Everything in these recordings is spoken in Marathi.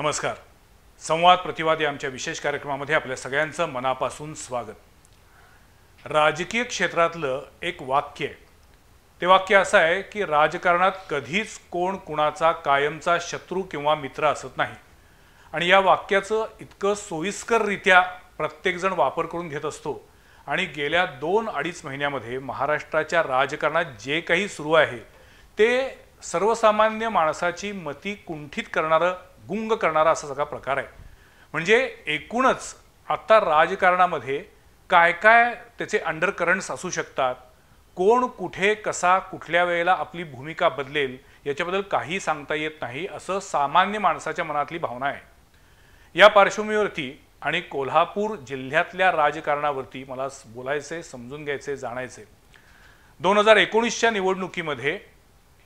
नमस्कार. संवाद प्रतिवाद या आमच्या विशेष कार्यक्रमामध्ये आपल्या सगळ्यांचं मनापासून स्वागत. राजकीय क्षेत्रातलं एक वाक्य आहे. ते वाक्य असं आहे की राजकारणात कधीच कोण कुणाचा कायमचा शत्रू किंवा मित्र असत नाही. आणि या वाक्याचं इतकं सोयीस्कररित्या प्रत्येकजण वापर करून घेत असतो. आणि गेल्या 2-2.5 महिन्यामध्ये महाराष्ट्राच्या राजकारणात जे काही सुरू आहे ते सर्वसामान्य माणसाची मती कुंठित करणारं, गुंग करणारा असा सगळा प्रकार आहे. म्हणजे एकूणच आता राजकारणामध्ये काय काय त्याचे अंडरकरंट्स असू शकतात, कोण कुठे कसा कुठल्या वेळेला आपली भूमिका बदलेल याच्याबद्दल काही सांगता येत नाही, असं सामान्य माणसाच्या मनातली भावना आहे. या पार्श्वभूमीवरती आणि कोल्हापूर जिल्ह्यातल्या राजकारणावरती मला बोलायचे, समजून घ्यायचे, जाणायचे. 2019च्या निवडणुकीमध्ये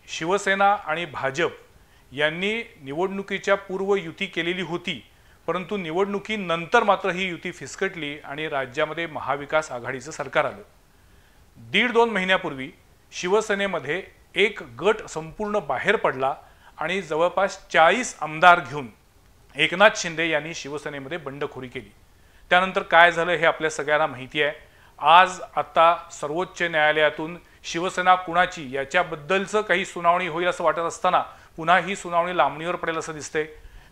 शिवसेना आणि भाजप यांनी निवडणुकीच्या पूर्व युती केलेली होती, परंतु निवडणुकीनंतर मात्र ही युती फिसकटली आणि राज्यामध्ये महाविकास आघाडीचं सरकार आलं. 1.5-2 महिन्यापूर्वी शिवसेनेमध्ये एक गट संपूर्ण बाहेर पडला आणि जवळपास 40 आमदार घेऊन एकनाथ शिंदे यांनी शिवसेनेमध्ये बंडखोरी केली. त्यानंतर काय झालं हे आपल्या सगळ्यांना माहिती आहे. आज आता सर्वोच्च न्यायालयातून शिवसेना कुणाची याच्याबद्दलचं काही सुनावणी होईल असं वाटत असताना पुन्हा ही सुनावणी लांबणीवर पडेल असं दिसतंय.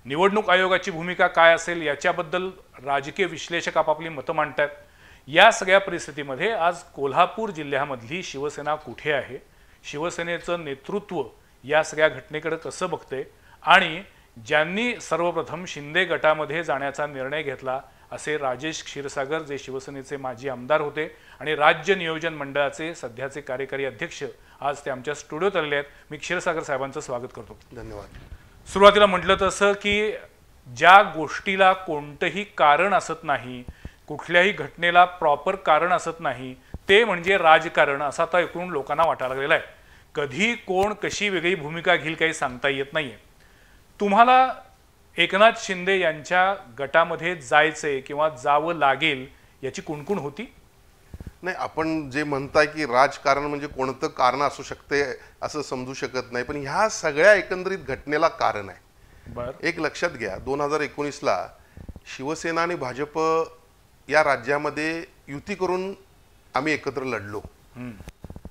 निवडणूक आयोगाची भूमिका काय असेल याच्याबद्दल राजकीय विश्लेषक आपापली मतं मांडतात. या सगळ्या परिस्थितीमध्ये आज कोल्हापूर जिल्ह्यामधली शिवसेना कुठे आहे, शिवसेनेचं नेतृत्व या सगळ्या घटनेकडे कसं बघते आणि ज्यांनी सर्वप्रथम शिंदे गटामध्ये जाण्याचा निर्णय घेतला असे राजेश क्षीरसागर, जे शिवसेनेचे माजी आमदार होते आणि राज्य नियोजन मंडळाचे सध्याचे कार्यकारी अध्यक्ष, आज ते आमच्या स्टुडिओत आलेले आहेत. मी क्षीरसागर साहेबांचं स्वागत करतो. धन्यवाद. सुरुवातीला म्हटलं तसं की ज्या गोष्टीला कोणतंही कारण असत नाही, कुठल्याही घटनेला प्रॉपर कारण असत नाही, ते म्हणजे राजकारण असं आता ऐकून लोकांना वाटायला लागलेलं आहे. कधी कोण कशी वेगळी भूमिका घेईल काही सांगता येत नाहीये. तुम्हाला एकनाथ शिंदे यांच्या गटामध्ये जायचंय किंवा जावं लागेल याची कुणकुण होती? नाही, आपण जे म्हणताय की राजकारण म्हणजे कोणतं कारण असू शकते असं समजू शकत नाही, पण ह्या सगळ्या एकंदरीत घटनेला कारण आहे. बरं, एक लक्षात घ्या, 2019ला शिवसेना आणि भाजप या राज्यामध्ये युती करून आम्ही एकत्र लढलो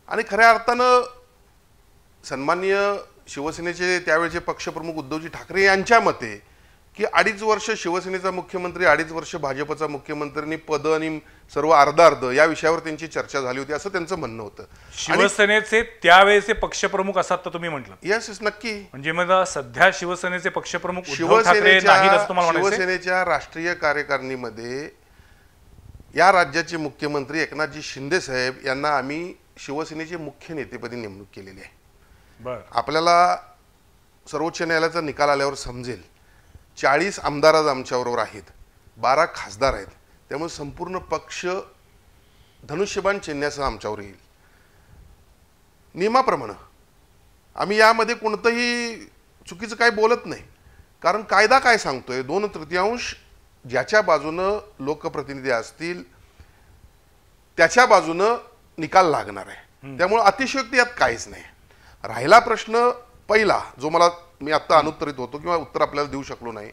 आणि खऱ्या अर्थानं सन्माननीय शिवसेनेचे त्यावेळेचे पक्षप्रमुख उद्धवजी ठाकरे यांच्या मते की 2.5 वर्ष शिवसेनेचा मुख्यमंत्री, 2.5 वर्ष भाजपचा मुख्यमंत्र्यांनी पद आणि सर्व अर्ध या विषयावर त्यांची चर्चा झाली होती असं त्यांचं म्हणणं होतं. शिवसेनेचे त्यावेळेचे पक्षप्रमुख असतात तर तुम्ही म्हटलं. येस, नक्की. म्हणजे मला सध्या शिवसेनेचे पक्षप्रमुख उद्धव ठाकरे नाहीत असं तुम्हाला म्हणायचं? शिवसेनेच्या राष्ट्रीय कार्यकारिणीमध्ये या राज्याचे मुख्यमंत्री एकनाथजी शिंदे साहेब यांना आम्ही शिवसेनेचे मुख्य नेतेपदी नेमणूक केलेली आहे. बरं, आपल्याला सर्वोच्च न्यायालयाचा निकाल आल्यावर समजेल, 40 आमदार आज आमच्याबरोबर आहेत, 12 खासदार आहेत. त्यामुळे संपूर्ण पक्ष धनुष्यबाण चिन्हासह आमच्यावर येईल. नियमाप्रमाणे आम्ही यामध्ये कोणतंही चुकीचं काही बोलत नाही, कारण कायदा काय सांगतोय, 2/3 ज्याच्या बाजूनं लोकप्रतिनिधी असतील त्याच्या बाजूनं निकाल लागणार आहे. त्यामुळे अतिशयोक्ती यात काहीच नाही. राहिला प्रश्न पहिला जो मी आता अनुत्तरित होतो किंवा उत्तर आपल्याला देऊ शकलो नाही,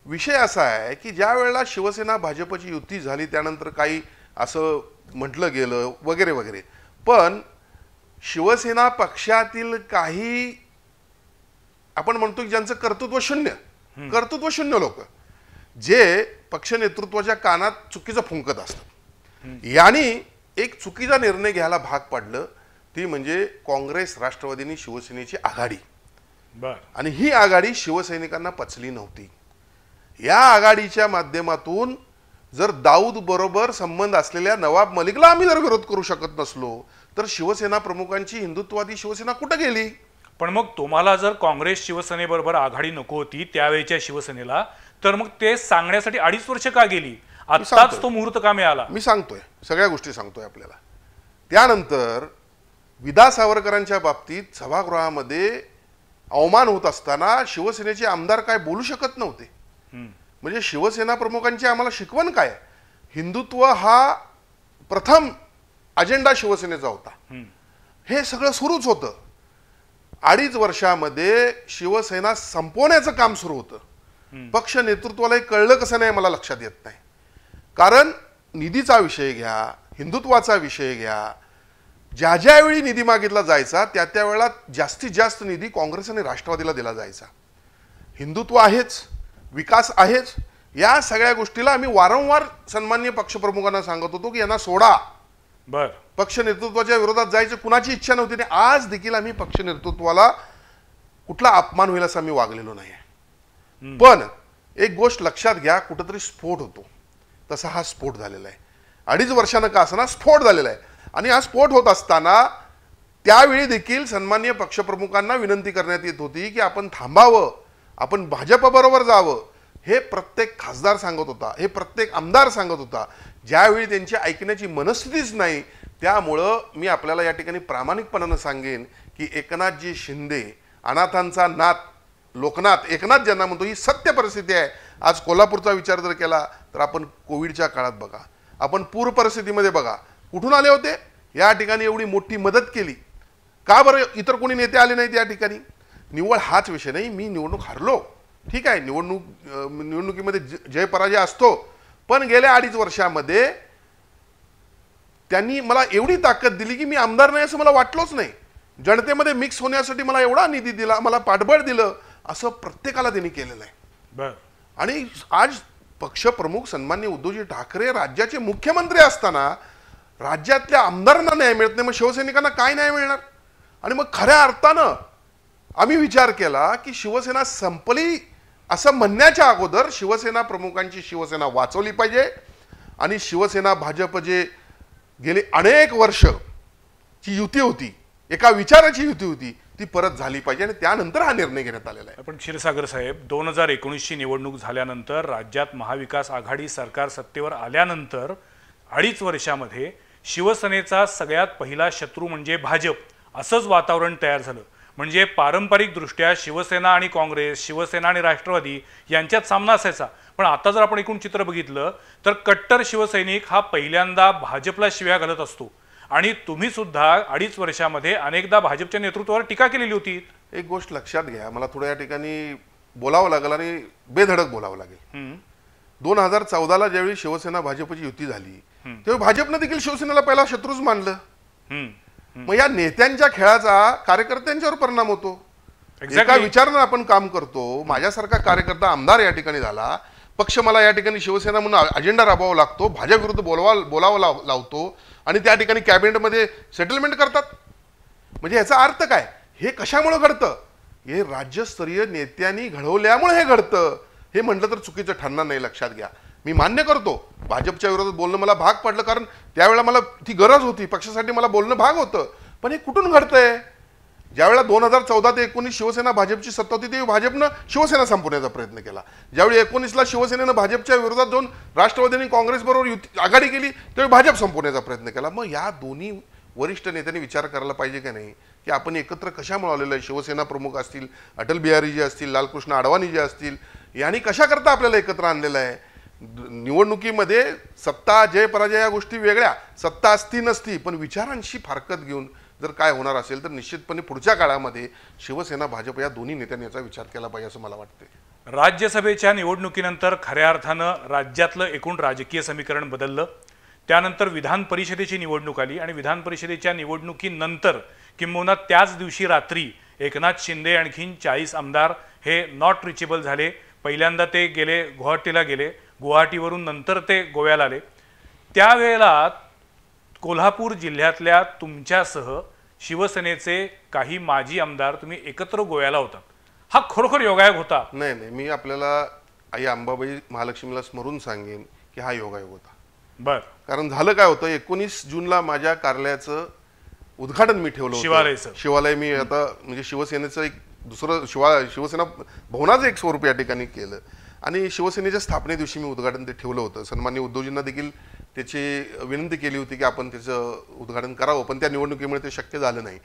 विषय असा आहे की ज्या वेळेला शिवसेना भाजपची युती झाली त्यानंतर काही असं म्हटलं गेलं वगैरे वगैरे, पण शिवसेना पक्षातील काही आपण म्हणतो की ज्यांचं कर्तृत्व शून्य लोक जे पक्ष नेतृत्वाच्या कानात चुकीचं फुंकत असतात, यांनी एक चुकीचा निर्णय घ्यायला भाग पडलं. ती म्हणजे काँग्रेस, राष्ट्रवादीनी शिवसेनेची आघाडी. आणि ही आघाडी शिवसैनिकांना पचली नव्हती. या आघाडीच्या माध्यमातून जर दाऊद बरोबर संबंध असलेल्या नवाब मलिकला आम्ही जर विरोध करू शकत नसलो तर शिवसेना प्रमुखांची हिंदुत्ववादी शिवसेना कुठे गेली? पण मग तुम्हाला जर काँग्रेस शिवसेनेबरोबर आघाडी नको होती त्यावेळेच्या शिवसेनेला, तर मग ते सांगण्यासाठी 2.5 वर्ष का गेली? आताच तो मुहूर्त का मिळाला? मी सांगतोय, सगळ्या गोष्टी सांगतोय आपल्याला. त्यानंतर विदा सावरकरांच्या बाबतीत सभागृहामध्ये अवमान होत असताना शिवसेनेचे आमदार काय बोलू शकत नव्हते. म्हणजे शिवसेना प्रमुखांची आम्हाला शिकवण काय? हिंदुत्व हा प्रथम अजेंडा शिवसेनेचा होता. हे सगळं सुरूच होतं. 2.5 वर्षामध्ये शिवसेना संपवण्याचं काम सुरू होतं. पक्ष नेतृत्वाला हे कळलं कसं नाही मला लक्षात येत नाही. कारण निधीचा विषय घ्या, हिंदुत्वाचा विषय घ्या, ज्या ज्यावेळी निधी मागितला जायचा त्या त्यावेळेला जास्तीत जास्त निधी काँग्रेस आणि राष्ट्रवादीला दिला जायचा. हिंदुत्व आहेच, विकास आहेच, या सगळ्या गोष्टीला आम्ही वारंवार सन्माननीय पक्षप्रमुखांना सांगत होतो की यांना सोडा. बर, पक्ष नेतृत्वाच्या विरोधात जायचं कुणाची इच्छा नव्हती. आणि आज देखील आम्ही पक्ष नेतृत्वाला कुठला अपमान होईल असं आम्ही वागलेलो नाही. पण एक गोष्ट लक्षात घ्या, कुठंतरी स्फोट होतो, तसा हा स्फोट झालेला आहे. 2.5 वर्षानं का असताना स्फोट झालेला आहे. आणि हा स्फोट होत असताना त्यावेळी देखील सन्माननीय पक्षप्रमुखांना विनंती करण्यात येत होती की आपण थांबावं, आपण भाजपबरोबर जावं. हे प्रत्येक खासदार सांगत होता, हे प्रत्येक आमदार सांगत होता. ज्यावेळी त्यांची ऐकण्याची मनस्थितीच नाही, त्यामुळं मी आपल्याला या ठिकाणी प्रामाणिकपणानं सांगेन की एकनाथजी शिंदे, अनाथांचा नाथ, लोकनाथ एकनाथ ज्यांना म्हणतो, ही सत्य परिस्थिती आहे. आज कोल्हापूरचा विचार जर केला तर आपण कोविडच्या काळात बघा, आपण पूर परिस्थितीमध्ये बघा, कुठून आले होते. या ठिकाणी एवढी मोठी मदत केली का बरं? इतर कोणी नेते आले नाहीत या ठिकाणी. निव्वळ हाच विषय नाही, मी निवडणूक हरलो, ठीक आहे, निवडणुकीमध्ये जय पराजय असतो, पण गेल्या 2.5 वर्षामध्ये त्यांनी मला एवढी ताकद दिली की मी आमदार नाही असं मला वाटलंच नाही. जनतेमध्ये मिक्स होण्यासाठी मला एवढा निधी दिला, मला पाठबळ दिलं, असं प्रत्येकाला त्यांनी केलेलं आहे. बर, आणि आज पक्षप्रमुख सन्माननीय उद्धवजी ठाकरे राज्याचे मुख्यमंत्री असताना राज्यातल्या आमदारांना न्याय मिळत नाही, मग शिवसैनिकांना काय न्याय मिळणार? आणि मग खऱ्या अर्थानं आम्ही विचार केला की शिवसेना संपली असं म्हणण्याच्या अगोदर शिवसेना प्रमुखांची शिवसेना वाचवली पाहिजे. आणि शिवसेना भाजप जे गेले अनेक वर्ष ची युती होती, एका विचाराची युती होती, ती परत झाली पाहिजे. आणि त्यानंतर हा निर्णय घेण्यात आलेला आहे. पण क्षीरसागर साहेब, 2019ची निवडणूक झाल्यानंतर राज्यात महाविकास आघाडी सरकार सत्तेवर आल्यानंतर 2.5 वर्षामध्ये शिवसेनेचा सगळ्यात पहिला शत्रू म्हणजे भाजप असंच वातावरण तयार झालं. म्हणजे पारंपरिकदृष्ट्या शिवसेना आणि काँग्रेस, शिवसेना आणि राष्ट्रवादी यांच्यात सामना असायचा. पण आता जर आपण एकूण चित्र बघितलं तर कट्टर शिवसैनिक हा पहिल्यांदा भाजपला शिव्या घालत असतो. आणि तुम्ही सुद्धा 2.5 वर्षामध्ये अनेकदा भाजपच्या नेतृत्वावर टीका केलेली होती. एक गोष्ट लक्षात घ्या, मला थोडं या ठिकाणी बोलावं लागेल आणि बेधडक बोलावं लागेल. 2014ला ज्यावेळी शिवसेना भाजपची युती झाली तेव्हा भाजपनं देखील शिवसेनेला पहिला शत्रूच मानलं. मग या नेत्यांच्या खेळाचा कार्यकर्त्यांच्यावर परिणाम होतो. एका विचारानं आपण काम करतो, माझ्यासारखा कार्यकर्ता आमदार या ठिकाणी झाला, पक्ष मला या ठिकाणी शिवसेना म्हणून अजेंडा राबवावा लागतो, भाजप विरुद्ध बोलावं लावतो आणि त्या ठिकाणी कॅबिनेटमध्ये सेटलमेंट करतात. म्हणजे याचा अर्थ काय? हे कशामुळे घडतं? हे राज्यस्तरीय नेत्यांनी घडवल्यामुळे हे घडतं. हे म्हटलं तर चुकीचं ठरणार नाही. लक्षात घ्या, मी मान्य करतो भाजपच्या विरोधात बोलणं मला भाग पडलं, कारण त्यावेळेला मला ती गरज होती, पक्षासाठी मला बोलणं भाग होतं. पण हे कुठून घडतंय? ज्यावेळेला 2014 ते 19 शिवसेना भाजपची सत्ता होती तेव्हा भाजपनं शिवसेना संपवण्याचा प्रयत्न केला. ज्यावेळी 19ला शिवसेनेनं भाजपच्या विरोधात जाऊन राष्ट्रवादीने काँग्रेसबरोबर आघाडी केली त्यावेळी भाजप संपवण्याचा प्रयत्न केला. मग या दोन्ही वरिष्ठ नेत्यांनी विचार करायला पाहिजे की नाही की आपण एकत्र कशामुळे आलेलो आहे? शिवसेना प्रमुख असतील, अटल बिहारी जी असतील, लालकृष्ण अडवाणी जे असतील, यांनी कशाकरता आपल्याला एकत्र आणलेलं आहे? निवडणुकीमध्ये सत्ता जय पराजय या गोष्टी वेगळ्या, सत्ता असती नसती, पण विचारांशी फारकत घेऊन जर काय होणार असेल तर निश्चितपणे पुढच्या काळामध्ये शिवसेना भाजप या दोन्ही नेत्यांनी याचा विचार केला पाहिजे असं मला वाटते. राज्यसभेच्या निवडणुकीनंतर खऱ्या अर्थानं राज्यातलं एकूण राजकीय समीकरण बदललं. त्यानंतर विधान परिषदेची निवडणूक आली आणि विधान परिषदेच्या निवडणुकीनंतर किंबहुना त्याच दिवशी रात्री एकनाथ शिंदे आणखीन 40 आमदार हे नॉट रिचेबल झाले. पहिल्यांदा ते गेले गुवाहाटीला गेले, गुवाहाटीवरून नंतर ते गोव्याला आले. त्यावेळेला कोल्हापूर जिल्ह्यातल्या तुमच्यासह शिवसेनेचे काही माजी आमदार तुम्ही एकत्र गोव्याला होतात. हा खरोखर योगायोग होता? नाही, मी आपल्याला आई अंबाबाई महालक्ष्मीला स्मरून सांगेन की हा योगायोग होता. बर, कारण झालं काय होतं, 19 जूनला माझ्या कार्यालयाचं उद्घाटन मी ठेवलं होतं. शिवालय मी आता म्हणजे शिवसेनेचं एक दुसरं शिवसेना भवनाचं एक स्वरूप या ठिकाणी केलं आणि शिवसेनेच्या स्थापने दिवशी मी उद्घाटन ते ठेवलं होतं. सन्माननीय उद्धवजींना देखील त्याची विनंती केली होती की आपण त्याचं उद्घाटन करावं, पण त्या निवडणुकीमुळे ते शक्य झालं नाही.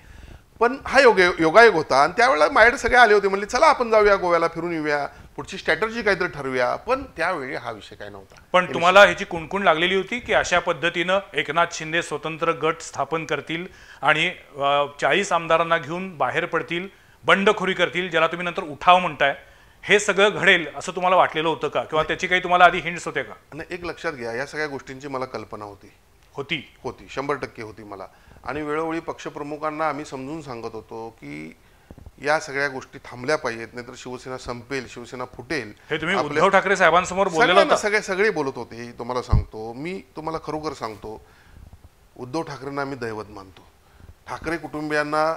पण हा योगायोग होता आणि त्यावेळेला माझ्याकडे सगळे आले होते, म्हणले चला आपण जाऊया गोव्याला, फिरून येऊया, पुढची स्ट्रॅटर्जी काहीतरी ठरवूया. पण त्यावेळी हा विषय काय नव्हता. पण तुम्हाला ह्याची कुणकुण लागलेली होती की अशा पद्धतीनं एकनाथ शिंदे स्वतंत्र गट स्थापन करतील आणि 40 आमदारांना घेऊन बाहेर पडतील, बंडखोरी करतील, ज्याला तुम्ही नंतर उठाव म्हणताय, हे सगळं घडेल असं तुम्हाला वाटलेलं होतं का, किंवा त्याची काही तुम्हाला आधी हिंट्स होते का? आणि एक लक्षात घ्या, या सगळ्या गोष्टींची मला कल्पना होती होती 100% होती मला. आणि वेळोवेळी पक्षप्रमुखांना आम्ही समजून सांगत होतो की या सगळ्या गोष्टी थांबल्या पाहिजेत, नाहीतर शिवसेना संपेल, शिवसेना फुटेल. हे तुम्ही उद्धव ठाकरे साहेबांसमोर बोललेलं होतं? सगळे बोलत होते. तुम्हाला सांगतो, मी तुम्हाला खरोखर सांगतो, उद्धव ठाकरेंना आम्ही दैवत मानतो. ठाकरे कुटुंबियांना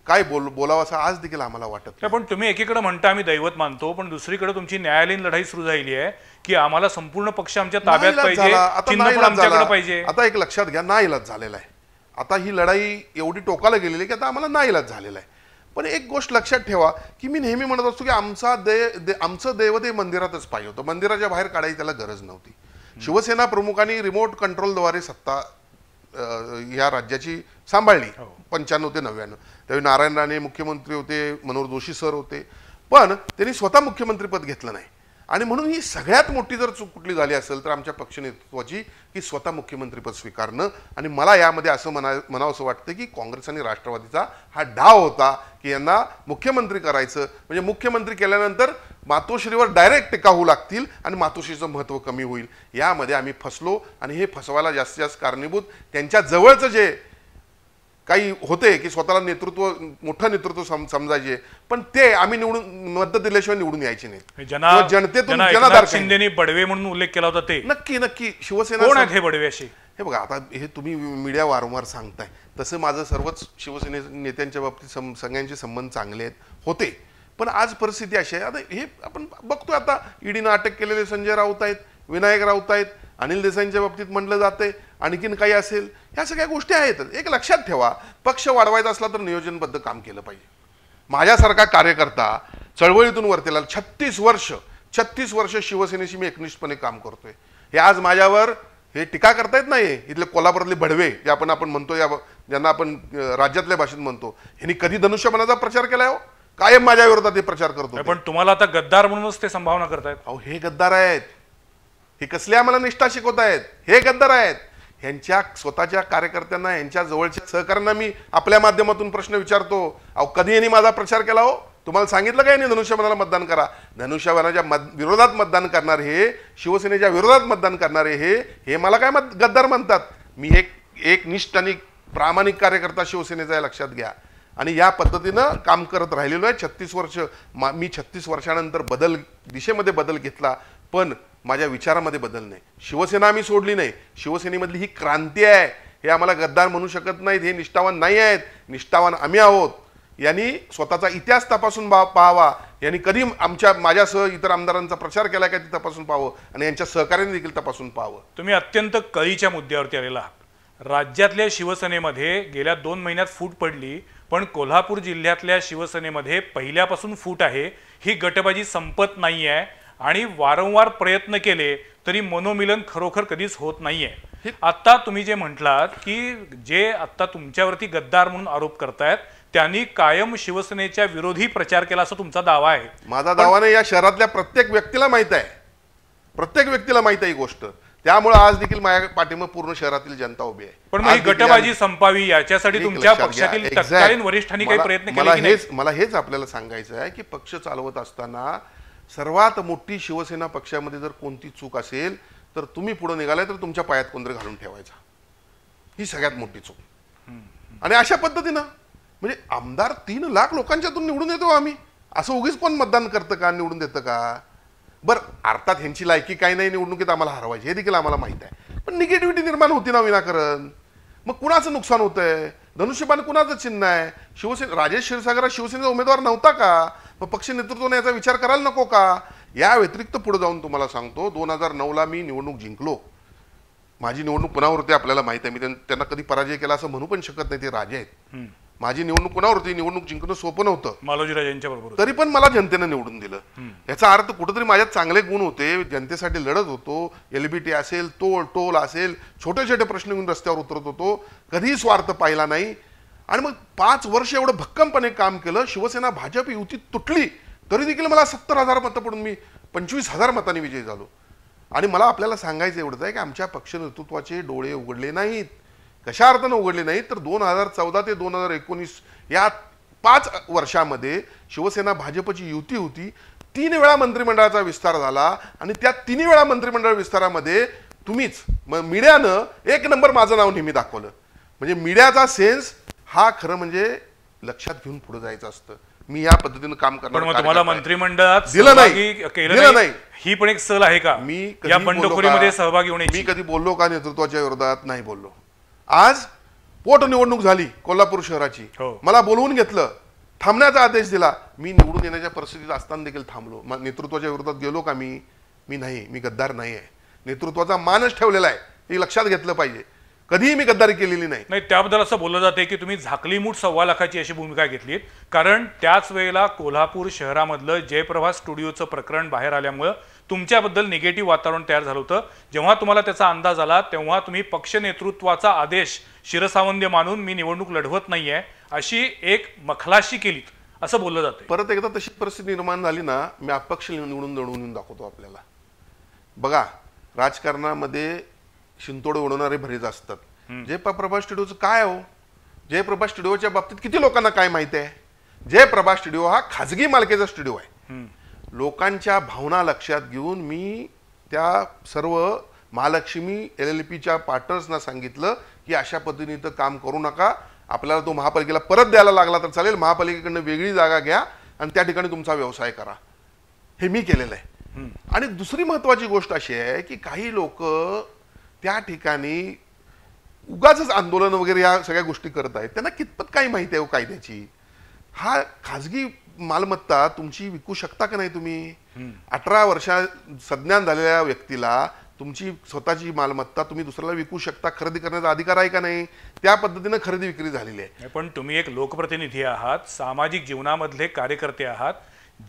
काय बोलावं असं आज देखील आम्हाला वाटत नाही. पण तुम्ही एकीकडे म्हणता आम्ही दैवत मानतो, पण दुसरीकडे तुमची न्यायालयीन लढाई सुरू झाली आहे की आम्हाला संपूर्ण पक्ष आमच्या ताब्यात पाहिजे, चिन्ह पण आमच्याकडे पाहिजे. आता एक लक्षात घ्या, नाईलाज झालेला आहे. आता ही लढाई एवढी टोकाला गेलेली आहे की आता आम्हाला नाईलाज झालेला आहे. पण एक गोष्ट लक्षात ठेवा की मी नेहमी म्हणत असतो की आमचं दैवत हे मंदिरातच पाहिजे होतं, मंदिराच्या बाहेर काढायची त्याला गरज नव्हती. शिवसेना प्रमुखांनी रिमोट कंट्रोलद्वारे सत्ता या राज्याची सांभाळली 95 ते 99. त्यावेळी नारायण राणे मुख्यमंत्री होते, मनोहर जोशी सर होते, पण त्यांनी स्वतः मुख्यमंत्रीपद घेतलं नाही. आणि म्हणून ही सगळ्यात मोठी जर चूक कुठली झाली असेल तर आमच्या पक्ष नेतृत्वाची, की स्वतः मुख्यमंत्रीपद स्वीकारणं. आणि मला यामध्ये असं म्हणावंसं वाटतं की काँग्रेस आणि राष्ट्रवादीचा हा डाव होता की यांना मुख्यमंत्री करायचं, म्हणजे मुख्यमंत्री केल्यानंतर मातोश्रीवर डायरेक्ट टीका होऊ लागतील आणि मातोश्रीचं महत्त्व कमी होईल. यामध्ये आम्ही फसलो आणि हे फसवायला जास्तीत जास्त कारणीभूत त्यांच्या जवळचं जे काही होते की स्वतःला मोठं नेतृत्व समजायचे, पण ते आम्ही मत दिल्याशिवाय निवडून यायचे नाही. जनतेतून शिंदेनी बडवे म्हणून उल्लेख केला होता, ते नक्की शिवसेना कोण आहेत हे बडवे असे? हे बघा, आता हे तुम्ही मीडिया वारंवार सांगताय, तसं माझं सर्वच शिवसेने नेत्यांच्या बाबतीत सगळ्यांचे संबंध चांगले होते. पण आज परिस्थिती अशी आहे, आता हे आपण बघतोय, आता ईडीनं अटक केलेले संजय राऊत आहेत, विनायक राऊत आहेत, अनिल देसाईंच्या बाबतीत म्हटलं जाते आणखीन काही असेल. ह्या सगळ्या गोष्टी आहेत. एक लक्षात ठेवा, पक्ष वाढवायचा असला तर नियोजनबद्ध काम केलं पाहिजे. माझ्यासारखा कार्यकर्ता चळवळीतून वरतेला 36 वर्ष शिवसेनेशी मी एकनिष्ठपणे काम करतोय. हे आज माझ्यावर हे टीका करता येत नाही. इथले कोल्हापुरातले भडवे जे आपण म्हणतो, ज्यांना आपण राज्यातल्या भाषेत म्हणतो, ह्यांनी कधी धनुष्यबाणाचा प्रचार केलाय हो? कायम माझ्या विरोधात हे प्रचार करतो. पण तुम्हाला आता गद्दार म्हणूनच ते संभावना करतायत. अहो, हे गद्दार आहेत. हे कसले आम्हाला निष्ठा शिकवत आहेत? हे गद्दार आहेत. ह्यांच्या स्वतःच्या कार्यकर्त्यांना, यांच्या जवळच्या सहकाऱ्यांना मी आपल्या माध्यमातून प्रश्न विचारतो, अहो कधी यांनी माझा प्रचार केला हो? तुम्हाला सांगितलं काय यांनी धनुष्यबाणाला मतदान करा? धनुष्यबाणाच्या विरोधात मतदान करणारे हे, शिवसेनेच्या विरोधात मतदान करणारे हे मला काय गद्दार म्हणतात? मी एक निष्ठ आणि प्रामाणिक कार्यकर्ता शिवसेनेचा आहे, लक्षात घ्या. आणि या पद्धतीनं काम करत राहिलेलो आहे 36 वर्ष. मी 36 वर्षानंतर दिशेमध्ये बदल घेतला, पण माझ्या विचारामध्ये बदल नाही. शिवसेना आम्ही सोडली नाही. शिवसेनेमधली ही क्रांती आहे. हे आम्हाला गद्दार म्हणू शकत नाहीत. हे निष्ठावान नाही आहेत. निष्ठावान आम्ही आहोत. यांनी स्वतःचा इतिहास तपासून पाहावा. यांनी कधी माझ्यासह इतर आमदारांचा प्रचार केला का ते तपासून पाहावं, आणि यांच्या सहकार्याने देखील तपासून पाहावं. तुम्ही अत्यंत कळीच्या मुद्द्यावरती आलेला आहात. राज्यातल्या शिवसेनेमध्ये गेल्या 2 महिन्यात फूट पडली, पण कोल्हापूर जिल्ह्यातल्या शिवसेनेमध्ये पहिल्यापासून फूट आहे. ही गटबाजी संपत नाही आहे आणि वारंवार प्रयत्न केले तरी मनोमिलन खरोखर कधीच होत नाहीये. आता तुम्ही जे म्हटलात की जे आता तुमच्यावरती गद्दार म्हणून आरोप करतायत त्यांनी कायम शिवसेनेच्या विरोधी प्रचार केला असं तुमचा दावा आहे. माझा दावा नाही, या शहरातल्या प्रत्येक व्यक्तीला माहित आहे. प्रत्येक व्यक्तीला माहित आहे ही गोष्ट. त्यामुळे आज देखील माझ्या पाठीमागे पूर्ण शहरातील जनता उभी आहे. पण ही गटबाजी संपावी याच्यासाठी तुमच्या पक्षातील तत्कालीन वरिष्ठांनी काही प्रयत्न केले की नाही? मला हेच आपल्याला सांगायचं आहे की पक्ष चालवत असताना सर्वात मोठी शिवसेना पक्षामध्ये जर कोणती चूक असेल तर तुम्ही पुढे निघालाय तर तुमच्या पायात कोंदरे घालून ठेवायचा. ही सगळ्यात मोठी चूक. आणि अशा पद्धतीनं म्हणजे आमदार 3 लाख लोकांच्यातून निवडून येतो आम्ही. असं उगीच कोण मतदान करतं का, निवडून देतं का? बरं, अर्थात ह्यांची लायकी काही नाही निवडणुकीत आम्हाला हरवायची, हे देखील आम्हाला माहित आहे. पण निगेटिव्हिटी निर्माण होती ना विनाकारण. मग कुणाचं नुकसान होतंय? धनुष्यबाण कुणाचं चिन्ह आहे? राजेश क्षीरसागर शिवसेनेचा उमेदवार नव्हता का? मग पक्ष नेतृत्वाने याचा विचार करायला नको का? या व्यतिरिक्त पुढे जाऊन तुम्हाला सांगतो, 2009ला मी निवडणूक जिंकलो. माझी निवडणूक पुण्यावरती आपल्याला माहित आहे. मी त्यांना कधी पराजय केला असं म्हणू पण शकत नाही, ते राजे आहेत. माझी निवडणूक पुण्यावरती. निवडणूक जिंकणं सोपं नव्हतं, मालोजीराजांच्या बरोबर. तरी पण मला जनतेनं निवडून दिलं. याचा अर्थ कुठेतरी माझ्यात चांगले गुण होते. जनतेसाठी लढत होतो. एलबीटी असेल, टोल असेल, छोटे छोटे प्रश्न घेऊन रस्त्यावर उतरत होतो. कधीही स्वार्थ पाहिला नाही. आणि मग 5 वर्ष एवढं भक्कमपणे काम केलं. शिवसेना भाजप युती तुटली तरी देखील मला 70,000 मतं पडून मी 25,000 मतांनी विजयी झालो. आणि मला आपल्याला सांगायचं एवढंच आहे की आमच्या पक्ष नेतृत्वाचे डोळे उघडले नाहीत. कशा अर्थानं उघडले नाहीत तर 2014 ते 2019 या 5 वर्षामध्ये शिवसेना भाजपची युती होती. 3 वेळा मंत्रिमंडळाचा विस्तार झाला आणि त्या 3 वेळा मंत्रिमंडळ विस्तारामध्ये तुम्हीच मीडियानं एक नंबर माझं नाव नेहमी दाखवलं. म्हणजे मीडियाचा सेन्स हा खरं म्हणजे लक्षात घेऊन पुढे जायचं असतं. मी या पद्धतीनं काम करणार. पण मग तुम्हाला मंत्रिमंडळात दिलं सहभागी नाही, केलं दिलं नाही, नाही. ही पण एक सल आहे का मी या बंडखोरीमध्ये सहभागी होण्याची? मी कधी बोललो का नेतृत्वाच्या विरोधात? नाही बोललो. आज पोटनिवडणूक झाली कोल्हापूर शहराची, हो. मला बोलवून घेतलं, थांबण्याचा आदेश दिला. मी निवडून येण्याच्या परिस्थितीत असताना देखील थांबलो. नेतृत्वाच्या विरोधात गेलो का? मी नाही, मी गद्दार नाही आहे. नेतृत्वाचा मानच ठेवलेला आहे, हे लक्षात घेतलं पाहिजे. कधीही मी गद्दारी केलेली नाही. नाही, त्याबद्दल असं बोललं जाते की तुम्ही झाकली मूठ 1.25 लाखाची अशी भूमिका घेतलीत, कारण त्याच वेळेला कोल्हापूर शहरामधलं जयप्रभा स्टुडिओचं प्रकरण बाहेर आल्यामुळं तुमच्याबद्दल निगेटिव्ह वातावरण तयार झालं होतं. जेव्हा तुम्हाला त्याचा अंदाज आला तेव्हा तुम्ही पक्ष नेतृत्वाचा आदेश शिरसावंद्य मानून मी निवडणूक लढवत नाहीये अशी एक मखलाशी केलीत असं बोललं जातं. परत एकदा तशी परिस्थिती निर्माण झाली ना, मी अपक्ष निवडून दडवून दाखवतो आपल्याला. बघा, राजकारणामध्ये शिंतोडे उडवणारे बरेच असतात. जयप्रभा स्टुडिओचं काय हो? जयप्रभा स्टुडिओच्या बाबतीत किती लोकांना काय माहिती आहे? जयप्रभा स्टुडिओ हा खाजगी मालकीचा स्टुडिओ आहे. लोकांच्या भावना लक्षात घेऊन मी त्या सर्व महालक्ष्मी LLPच्या पार्टनर्सना सांगितलं की अशा पद्धतीने काम करू नका. आपल्याला तो महापालिकेला परत द्यायला लागला तर चालेल, महापालिकेकडनं वेगळी जागा घ्या आणि त्या ठिकाणी तुमचा व्यवसाय करा. हे मी केलेलं आहे. आणि दुसरी महत्वाची गोष्ट अशी आहे की काही लोक त्या ठिकाणी उगाच आंदोलन वगैरे या सगळ्या गोष्टी करत आहेत. त्यांना कितपत काही माहिती आहे कायद्याची? हा खाजगी मालमत्ता तुमची विकू शकता का नाही तुम्ही? 18 वर्षा सज्ञान झालेल्या व्यक्तीला तुमची स्वतःची मालमत्ता तुम्ही दुसऱ्याला विकू शकता, खरेदी करण्याचा अधिकार आहे का नाही? त्या पद्धतीने खरेदी विक्री झालेली आहे. पण तुम्ही एक लोकप्रतिनिधी आहात, सामाजिक जीवनामधले कार्यकर्ते आहात.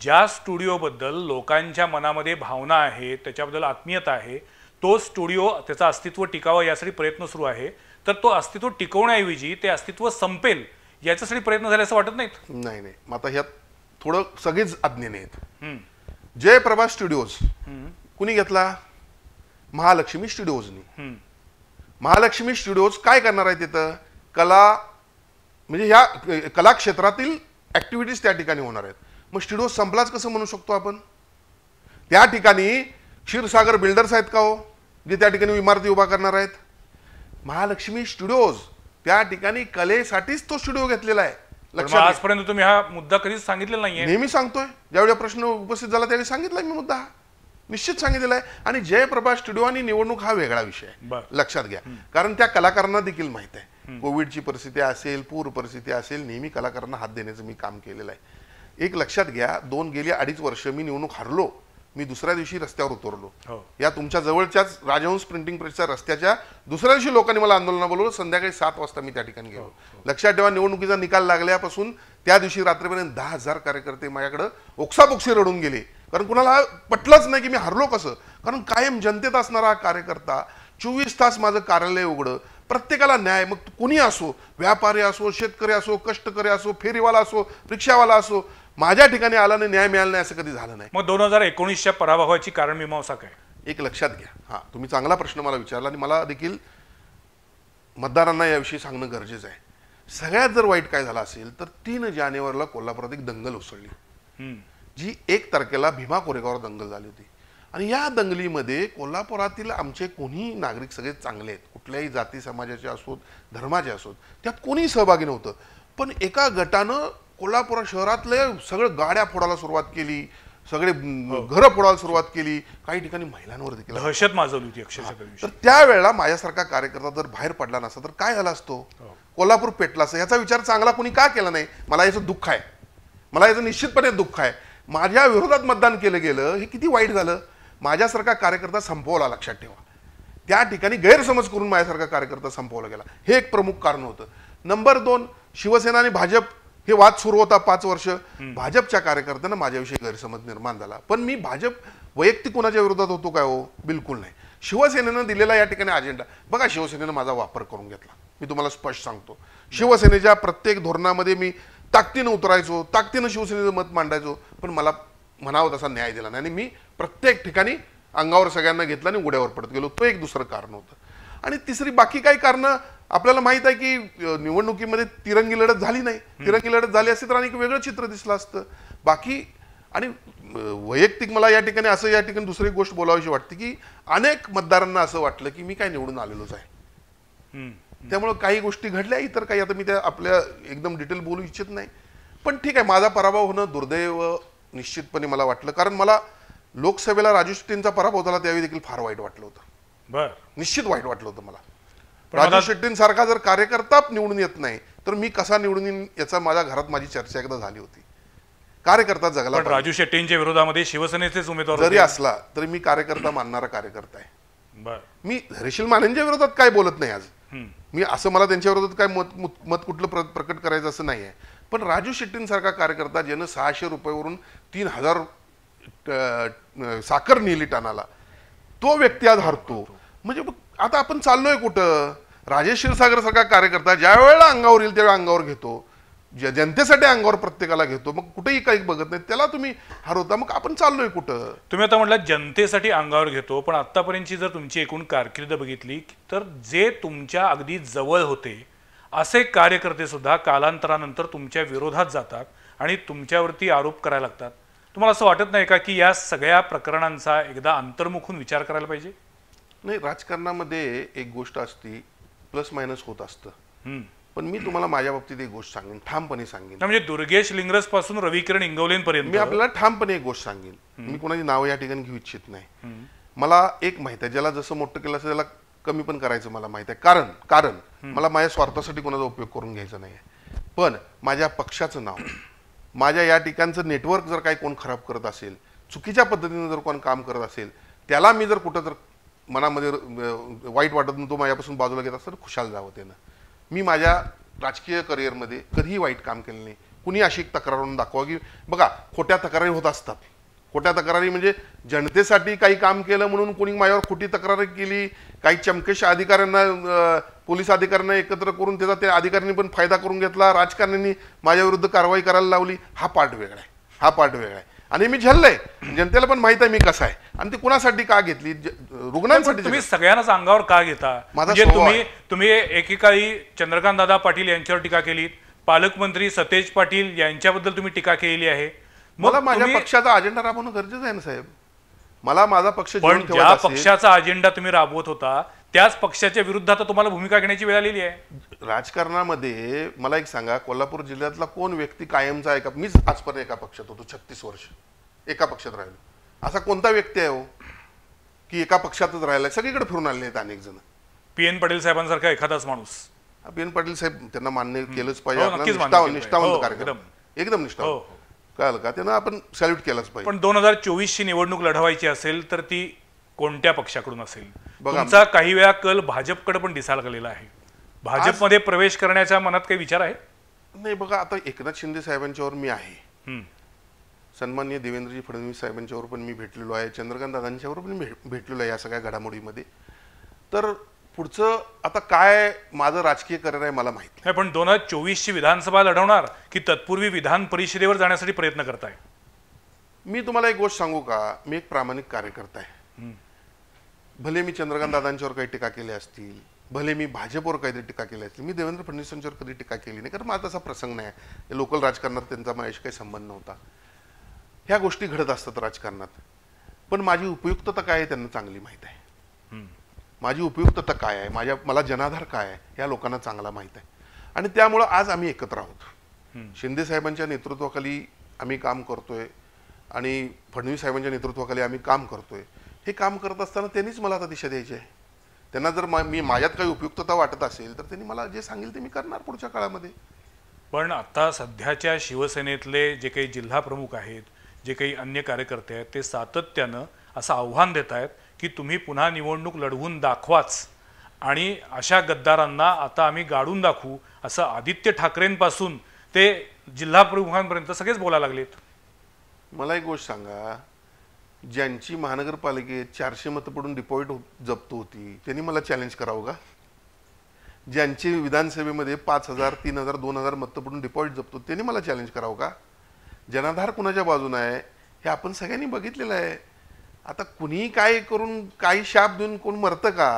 ज्या स्टुडिओबद्दल लोकांच्या मनामध्ये भावना आहे, त्याच्याबद्दल आत्मीयता आहे, तो स्टुडिओ त्याचं अस्तित्व टिकावं यासाठी प्रयत्न सुरू आहे, तर तो अस्तित्व टिकवण्याऐवजी ते अस्तित्व संपेल याच्यासाठी प्रयत्न झाले असं वाटत नाहीत? नाही. मग आता ह्यात थोडं सगळेच अज्ञानी आहेत. जयप्रभा स्टुडिओज कुणी घेतला? महालक्ष्मी स्टुडिओजनी. महालक्ष्मी स्टुडिओज काय करणार आहे तिथं? कला, म्हणजे ह्या कला क्षेत्रातील ऍक्टिव्हिटीज त्या ठिकाणी होणार आहेत. मग स्टुडिओ संपलाच कसं म्हणू शकतो आपण? त्या ठिकाणी क्षीरसागर बिल्डर्स आहेत का हो, जे त्या ठिकाणी इमारती उभा करणार आहेत? महालक्ष्मी स्टुडिओज त्या ठिकाणी कलेसाठीच तो स्टुडिओ घेतलेला आहे. लक्षात. आजपर्यंत तुम्ही हा मुद्दा कधीच सांगितलेला नाहीये. नेहमी सांगतोय, ज्यावेळी प्रश्न उपस्थित झाला त्यावेळी सांगितला मी मुद्दा हा निश्चित सांगितलेला आहे. आणि जयप्रभा स्टुडिओ आणि निवडणूक हा वेगळा विषय आहे, लक्षात घ्या. कारण त्या कलाकारांना देखील माहित आहे, कोविडची परिस्थिती असेल, पूर परिस्थिती असेल, नेहमी कलाकारांना हात देण्याचं मी काम केलेलं आहे. एक लक्षात घ्या, गेली 2.5 वर्ष मी निवडणूक हरलो. मी दुसऱ्या दिवशी रस्त्यावर उतरलो. या तुमच्या जवळच्याच राजहंस प्रिंटिंग प्रेसच्या रस्त्याच्या दुसऱ्या दिवशी लोकांनी मला आंदोलनाला बोलवलं. संध्याकाळी 7 वाजता मी त्या ठिकाणी गेलो. लक्षात ठेवा, निवडणुकीचा निकाल लागल्यापासून त्या दिवशी रात्रीपर्यंत 10,000 कार्यकर्ते माझ्याकडे ओक्साबोक्सी रडून गेले. कारण कुणाला पटलंच नाही की मी हरलो कसं. कारण कायम जनतेत असणारा हा कार्यकर्ता, 24 तास माझं कार्यालय उघडं, प्रत्येकाला न्याय. मग कुणी असो, व्यापारी असो, शेतकरी असो, कष्टकरी असो, फेरीवाला असो, रिक्षावाला असो, माझ्या ठिकाणी आला नाही, न्याय मिळाला नाही असं कधी झालं नाही. मग 2019च्या पराभवाची कारण मीमांसा काय? एक लक्षात घ्या. हा, तुम्ही चांगला प्रश्न मला विचारला आणि मला देखील मतदारांना याविषयी सांगणं गरजेचं आहे. सगळ्यात जर वाईट काय झालं असेल तर 3 जानेवारीला कोल्हापुरात एक दंगल उसळली, जी 1 तारखेला भीमा कोरेगाववर दंगल झाली होती. आणि या दंगलीमध्ये कोल्हापुरातील आमचे कोणी नागरिक सगळे चांगले आहेत, कुठल्याही जाती समाजाचे असोत, धर्माचे असोत, त्यात कोणी सहभागी नव्हतं. पण एका गटानं कोल्हापूर शहरातले सगळं गाड्या फोडायला सुरुवात केली, सगळे घरं फोडायला सुरुवात केली, काही ठिकाणी महिलांवर देखील दहशत माजवली होती अक्षरशः. तर त्यावेळेला माझ्यासारखा कार्यकर्ता जर बाहेर पडला नसता तर काय झालं असतो? कोल्हापूर पेटला असं. याचा विचार चांगला कोणी का केला नाही? मला याचं दुःख आहे, मला याचं निश्चितपणे दुःख आहे. माझ्या विरोधात मतदान केलं गेलं, हे किती वाईट झालं. माझ्यासारखा कार्यकर्ता संपवला, लक्षात ठेवा. त्या ठिकाणी गैरसमज करून माझ्यासारखा कार्यकर्ता संपवला गेला, हे एक प्रमुख कारण होतं. नंबर 2, शिवसेना आणि भाजप हे वाद सुरू होता 5 वर्ष. भाजपच्या कार्यकर्त्यांना माझ्याविषयी गैरसमज निर्माण झाला. पण मी भाजप वैयक्तिक कोणाच्या विरोधात होतो काय हो? बिलकुल नाही. शिवसेनेनं दिलेला या ठिकाणी अजेंडा बघा, शिवसेनेनं माझा वापर करून घेतला. मी तुम्हाला स्पष्ट सांगतो, शिवसेनेच्या प्रत्येक धोरणामध्ये मी ताकदीनं उतरायचो, ताकदीनं शिवसेनेचं मत मांडायचो, पण मला म्हणावं तसा न्याय दिला नाही आणि मी प्रत्येक ठिकाणी अंगावर सगळ्यांना घेतलं आणि उड्यावर पडत गेलो. तो एक दुसरं कारण होतं. आणि तिसरी बाकी काही कारणं आपल्याला माहित आहे की निवडणुकीमध्ये तिरंगी लढत झाली नाही. तिरंगी लढत झाली असती तर आणि वेगळं चित्र दिसलं असतं. बाकी आणि वैयक्तिक मला या ठिकाणी असं या ठिकाणी दुसरी गोष्ट बोलावीशी वाटते की अनेक मतदारांना असं वाटलं की मी काय निवडून आलेलोच आहे. त्यामुळे काही गोष्टी घडल्या, इतर काही आता मी त्या आपल्या एकदम डिटेल बोलू इच्छित नाही. पण ठीक आहे, माझा पराभव होणं दुर्दैव निश्चितपणे मला वाटलं, कारण मला लोकसभेला राजू शेट्टींचा पराभव झाला त्यावेळी देखील फार वाईट वाटलं होतं. निश्चित वाईट वाटलं होतं मला. राजू शेट्टींसारखा जर कार्यकर्ता निवडून येत नाही तर मी कसा निवडून येईन याचा माझ्या घरात माझी चर्चा एकदा झाली होती. कार्यकर्ता जगला. राजू शेट्टींच्या विरोधामध्ये शिवसेनेचेच उमेदवार जरी असला तरी मी कार्यकर्ता मानणारा कार्यकर्ता आहे. मी धैर्यशील मानेंच्या विरोधात काय बोलत नाही आज. मी असं मला त्यांच्या विरोधात काय मत कुठलं प्रकट करायचं असं नाही आहे. पण राजू शेट्टींसारखा कार्यकर्ता ज्यानं 600 रुपयावरून 3000 साखर नेली टनाला, तो व्यक्ती आज हरतो. म्हणजे आता आपण चाललोय कुठं? राजेश क्षीरसागर सारखा कार्यकर्ता ज्या वेळेला अंगावर येईल त्यावेळेला अंगावर घेतो, जनतेसाठी अंगावर प्रत्येकाला घेतो, मग कुठेही काही बघत नाही, त्याला तुम्ही हरवता. मग आपण चाललोय कुठं? तुम्ही आता म्हटलं जनतेसाठी अंगावर घेतो, पण आतापर्यंतची जर तुमची एकूण कारकीर्द बघितली तर जे तुमच्या अगदी जवळ होते असे कार्यकर्ते सुद्धा कालांतरानंतर तुमच्या विरोधात जातात आणि तुमच्यावरती आरोप करायला लागतात. तुम्हाला असं वाटत नाही का की या सगळ्या प्रकरणांचा एकदा अंतर्मुखून विचार करायला पाहिजे? नाही, राजकारणामध्ये एक गोष्ट असती, प्लस मायनस होत असतं. पण मी तुम्हाला माझ्या बाबतीत एक गोष्ट सांगेन, ठामपणे सांगेन. म्हणजे दुर्गेश लिंगरस पासून रविकिरण इंगवलेंपर्यंत मी आपल्याला ठामपणे एक गोष्ट सांगेन. मी कोणाची नाव या ठिकाणी घेऊ इच्छित नाही. मला एक माहित आहे, ज्याला जसं मोठं केलं असं त्याला कमी पण करायचं मला माहित आहे. कारण मला माझ्या स्वार्थासाठी कोणाचा उपयोग करून घ्यायचा नाही आहे. पण माझ्या पक्षाचं नाव, माझ्या या ठिकाणचं नेटवर्क जर काही कोण खराब करत असेल, चुकीच्या पद्धतीने जर कोण काम करत असेल, त्याला मी जर कुठं जर मनामध्ये वाईट वाटत तो माझ्यापासून बाजूला घेत असतं, खुशाल जावं त्यानं. मी माझ्या राजकीय करिअरमध्ये कधीही वाईट काम केलं नाही. कुणी अशी एक तक्रार म्हणून दाखवा की बघा खोट्या तक्रारी होत असतात. खोट्या तक्रारी म्हणजे जनतेसाठी काही काम केलं म्हणून कोणी माझ्यावर खोटी तक्रार केली, काही चमकेश अधिकाऱ्यांना, पोलीस अधिकाऱ्यांना एकत्र करून त्याचा त्या अधिकाऱ्यांनी पण फायदा करून घेतला, राजकारण्यांनी माझ्याविरुद्ध कारवाई करायला लावली. हा पार्ट वेगळा आहे. आणि मी झेललंय, जनतेला पण माहित आहे मी कसा आहे आणि ती कुणासाठी का घेतली, रुग्णांसाठी. तुम्ही सगळ्यांनाच अंगावर का घेता? म्हणजे तुम्ही एकेकाळी चंद्रकांत दादा पाटील यांच्यावर टीका केली, पालकमंत्री सतेज पाटील यांच्याबद्दल तुम्ही टीका केलेली आहे. मला माझ्या पक्षाचा अजेंडा राबवणं गरजेचं आहे ना साहेब. मला माझा पक्ष पण ज्या पक्षाचा अजेंडा तुम्ही राबवत होता त्याच पक्षाच्या विरुद्ध आता तुम्हाला भूमिका घेण्याची वेळ आलेली आहे. राजकारणामध्ये मला एक सांगा, कोल्हापूर जिल्ह्यातला कोण व्यक्ती कायमचा आहे का? मीच आजपर्यंत एका पक्षात होतो, 36 वर्ष एका पक्षात राहिलो. असा कोणता व्यक्ती आहे हो की एका पक्षातच राहिला? सगळीकडे फिरून आले आहेत अनेक जण. PN पाटील साहेबांसारखा एखादाच माणूस. PN पाटील साहेब त्यांना मान्य केलंच पाहिजे. निष्ठावंत कार्यक्रम, एकदम निष्ठावंत. कळलं का? त्यांना आपण सॅल्यूट केलंच पाहिजे. पण 2024ची निवडणूक लढवायची असेल तर ती कोणत्या पक्षाकडून असेल? तुमचा काही वेळा कल भाजपकडे पण दिसायला लागलेला आहे. भाजपमध्ये प्रवेश करण्याच्या मनात काही विचार आहे? नाही बघा, आता एकनाथ शिंदे साहेबांच्यावर मी आहे, सन्माननीय देवेंद्रजी फडणवीस साहेबांच्यावर पण मी भेटलेलो आहे, चंद्रकांत दादांच्यावर पण मी भेटलेलो आहे या सगळ्या घडामोडीमध्ये. तर पुढचं आता काय माझं राजकीय करिअर आहे मला माहिती नाही. पण 2024ची विधानसभा लढवणार की तत्पूर्वी विधान परिषदेवर जाण्यासाठी प्रयत्न करताय? मी तुम्हाला एक गोष्ट सांगू का, मी एक प्रामाणिक कार्यकर्ता आहे. भले मी चंद्रकांत दादांच्यावर काही टीका केल्या असतील, भले मी भाजपवर काहीतरी टीका केली असतील, मी देवेंद्र फडणवीसांच्यावर कधी टीका केली नाही, कारण माझा तसा प्रसंग नाही. लोकल राजकारणात त्यांचा माझ्याशी काही संबंध नव्हता. ह्या गोष्टी घडत असतात राजकारणात. पण माझी उपयुक्तता काय आहे त्यांना चांगली माहीत आहे. माझी उपयुक्तता काय आहे, मला जनाधार काय आहे ह्या लोकांना चांगला माहीत आहे. आणि त्यामुळं आज आम्ही एकत्र आहोत. शिंदे साहेबांच्या नेतृत्वाखाली आम्ही काम करतोय आणि फडणवीस साहेबांच्या नेतृत्वाखाली आम्ही काम करतोय. हे काम करत असताना त्यांनीच मला आता दिशा द्यायची आहे. त्यांना जर मी माझ्यात काही उपयुक्तता वाटत असेल तर त्यांनी मला जे सांगेल ते मी करणार पुढच्या काळामध्ये. पण आता सध्याच्या शिवसेनेतले जे काही जिल्हा प्रमुख आहेत, जे काही अन्य कार्यकर्ते आहेत, ते सातत्यानं असं आव्हान देत आहेत की तुम्ही पुन्हा निवडणूक लढवून दाखवाच आणि अशा गद्दारांना आता आम्ही गाडून दाखवू, असं आदित्य ठाकरेंपासून ते जिल्हा प्रमुखांपर्यंत सगळेच बोलायला लागलेत. मला एक गोष्ट सांगा, ज्यांची महानगरपालिकेत 400 मतं पडून डिपॉझिट जप्त होती त्यांनी मला चॅलेंज करावं का? ज्यांची विधानसभेमध्ये 5,000, 3,000, 2,000 मतं पडून डिपॉझिट जप्त होती त्यांनी मला चॅलेंज करावं का? जनाधार कुणाच्या बाजूने आहे हे आपण सगळ्यांनी बघितलेलं आहे. आता कुणी काय करून काही शाप देऊन कोण मरतं का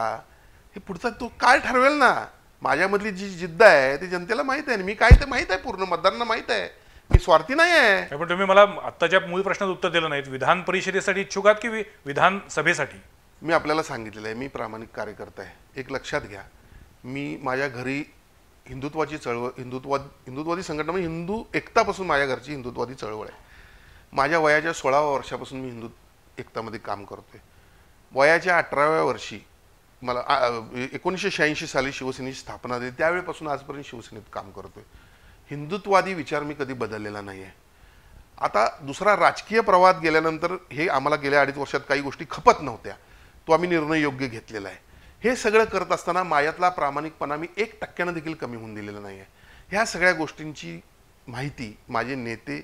हे पुढचा तो काय ठरवेल ना. माझ्यामधली जी जिद्द आहे ती जनतेला माहीत आहे. मी काय ते माहीत आहे, पूर्ण मतदारांना माहीत आहे. मी स्वार्थी नाही आहे. पण तुम्ही मला आत्ताच्या मूळ प्रश्नाचं उत्तर दिलं नाहीत. विधान परिषदेसाठी इच्छुक आहात की विधानसभेसाठी? मी आपल्याला सांगितलेलं आहे, मी प्रामाणिक कार्यकर्ता आहे. एक लक्षात घ्या, मी माझ्या घरी हिंदुत्वाची चळवळ, हिंदुत्वादी संघटना म्हणजे हिंदू एकतापासून माझ्या घरची हिंदुत्वादी चळवळ आहे. माझ्या वयाच्या 16व्या वर्षापासून मी हिंदू एकतामध्ये काम करतोय. वयाच्या 18व्या वर्षी मला 1986 साली शिवसेनेची स्थापना झाली, त्यावेळेपासून आजपर्यंत शिवसेनेत काम करतोय. हिंदुत्वादी विचार मी कधी बदललेला नाही आहे. आता दुसरा राजकीय प्रवाहात गेल्यानंतर हे आम्हाला गेल्या 2.5 वर्षात काही गोष्टी खपत नव्हत्या, तो आम्ही निर्णय योग्य घेतलेला आहे. हे सगळं करत असताना माझ्यातला प्रामाणिकपणा मी 1% देखील कमी होऊन दिलेला नाही आहे. ह्या सगळ्या गोष्टींची माहिती माझे नेते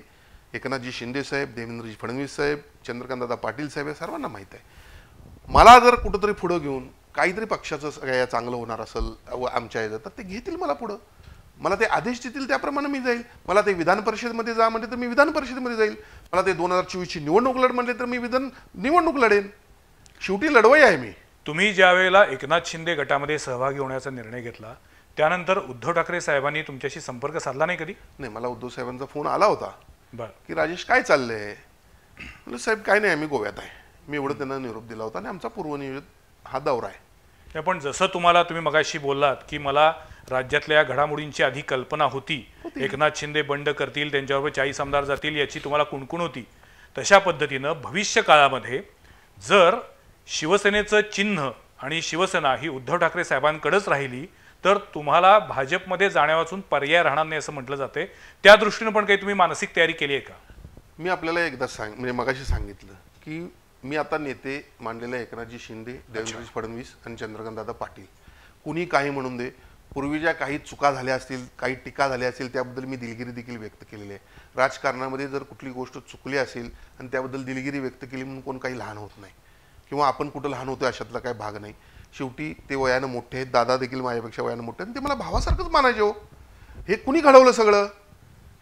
एकनाथजी शिंदे साहेब, देवेंद्रजी फडणवीस साहेब, चंद्रकांतदादा पाटील साहेब या सर्वांना माहीत आहे. मला जर कुठंतरी पुढं घेऊन काहीतरी पक्षाचं सगळ्या चांगलं होणार असेल आमच्या ह्याचं, तर ते घेतील मला पुढं. मला ते आदेश देतील त्याप्रमाणे मी जाईल. मला ते विधान परिषदेमध्ये जा म्हणले तर मी विधान परिषदेमध्ये जाईल. मला ते 2024ची निवडणूक लढ म्हणले तर मी निवडणूक लढेन. शेवटी लढवई आहे मी. तुम्ही ज्या वेळेला एकनाथ शिंदे गटामध्ये सहभागी होण्याचा निर्णय घेतला त्यानंतर उद्धव ठाकरे साहेबांनी तुमच्याशी संपर्क साधला नाही कधी? नाही, मला उद्धव साहेबांचा फोन आला होता. बरं. की राजेश काय चाललंय? म्हणलं साहेब काय नाही, आम्ही गोव्यात आहे. मी एवढं त्यांना निरोप दिला होता आणि आमचा पूर्वनियोजित हा दौरा आहे. पण जसं तुम्ही मगाशी बोललात की मला राज्यातल्या घडामोडींची आधी कल्पना होती, एकनाथ शिंदे बंड करतील, त्यांच्याबरोबर 40 आमदार जातील याची तुम्हाला कुणकुण होती, तशा पद्धतीनं भविष्य काळामध्ये जर शिवसेनेचं चिन्ह आणि शिवसेना ही उद्धव ठाकरे साहेबांकडेच राहिली तर तुम्हाला भाजपमध्ये जाण्यावाचून पर्याय राहणार नाही असं म्हटलं जाते. त्या दृष्टीनं पण काही तुम्ही मानसिक तयारी केली आहे का? मी आपल्याला एकदा म्हणजे मगाशी सांगितलं की मी आता नेते मांडलेले एकनाथजी शिंदे, देवेंद्रजी फडणवीस आणि चंद्रकांतदादा पाटील. कुणी काही म्हणून दे, पूर्वीच्या काही चुका झाल्या असतील, काही टीका झाल्या असतील, त्याबद्दल मी दिलगिरी देखील व्यक्त केलेली आहे. राजकारणामध्ये जर कुठली गोष्ट चुकली असेल आणि त्याबद्दल दिलगिरी व्यक्त केली म्हणून कोण काही लहान होत नाही, किंवा आपण कुठं लहान होतो अशातला काही भाग नाही. शेवटी ते वयानं मोठे आहेत, दादा देखील माझ्यापेक्षा वयानं मोठे आहेत, ते मला भावासारखंच मानायचे. हो, हे कुणी घडवलं सगळं?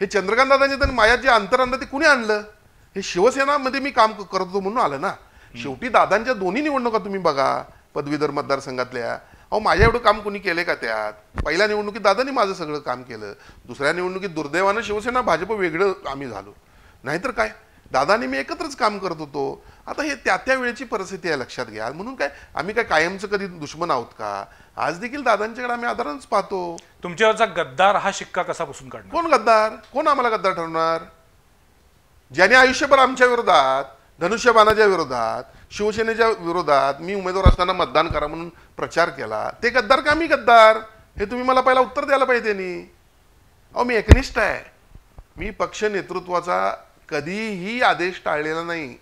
हे चंद्रकांतदादांचे तर माझ्यात जे अंतर आणलं ते कुणी आणलं? हे शिवसेनामध्ये मी काम करत होतो म्हणून आलं ना. शेवटी दादांच्या दोन्ही निवडणुका तुम्ही बघा, पदवीधर मतदारसंघातल्या. अहो, माझ्या एवढं काम कुणी केले का? त्यात पहिल्या निवडणुकीत दादांनी माझं सगळं काम केलं. दुसऱ्या निवडणुकीत दुर्दैवानं शिवसेना भाजप वेगळं आम्ही झालो, नाहीतर काय दादांनी मी एकत्रच काम करत होतो. आता हे त्या वेळेची परिस्थिती आहे, लक्षात घ्या. म्हणून काय आम्ही काय कायमचं कधी दुश्मन आहोत का? आज देखील दादांच्याकडे आम्ही आदरानेच पाहतो. तुमच्यावरचा गद्दार हा शिक्का कसा पुसून काढणार? कोण गद्दार? कोण आम्हाला गद्दार ठरवणार? ज्याने आयुष्यभर आमच्या विरोधात, धनुष्यबाणाच्या विरोधात, शिवसेनेच्या विरोधात मी उमेदवार असताना मतदान करा म्हणून प्रचार केला, ते गद्दार का मी गद्दार? हे तुम्ही मला पहिला उत्तर द्यायला पाहिजे त्यांनी. अहो, मी एकनिष्ठ आहे. मी पक्ष नेतृत्वाचा कधीही आदेश टाळलेला नाही.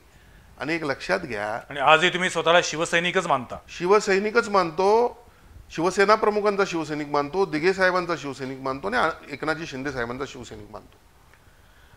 आणि एक लक्षात घ्या, आणि आजही तुम्ही स्वतःला शिवसैनिकच मानता? शिवसैनिकच मानतो, शिवसेना प्रमुखांचा शिवसैनिक मानतो, दिघे साहेबांचा शिवसैनिक मानतो आणि एकनाथजी शिंदे साहेबांचा शिवसैनिक मानतो.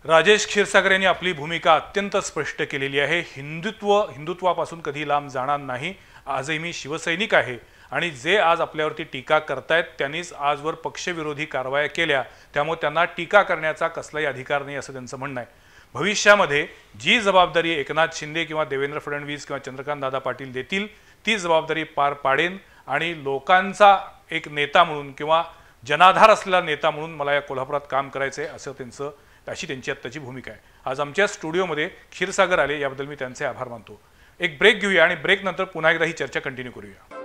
राजेश क्षीरसागर यांनी आपली भूमिका अत्यंत स्पष्ट केलेली आहे. हिंदुत्वापासून कधी लांब जाणार नाही. आजही मी शिवसैनिक आहे आणि जे आज आपल्यावरती टीका करतायत त्यांनीच आजवर पक्षविरोधी कारवाया केल्या, त्यामुळे त्यांना टीका करण्याचा कसलाही अधिकार नाही असं त्यांचं म्हणणं आहे. भविष्यामध्ये जी जबाबदारी एकनाथ शिंदे किंवा देवेंद्र फडणवीस किंवा चंद्रकांतदादा पाटील देतील ती जबाबदारी पार पाडेन आणि लोकांचा एक नेता म्हणून किंवा जनाधार असलेला नेता म्हणून मला या कोल्हापुरात काम करायचं आहे अशी त्यांची आत्ताची भूमिका आहे. आज आमच्या स्टुडिओमध्ये क्षीरसागर आले, याबद्दल मी त्यांचे आभार मानतो. एक ब्रेक घेऊया आणि ब्रेक नंतर पुन्हा एकदा ही चर्चा कंटिन्यू करूया.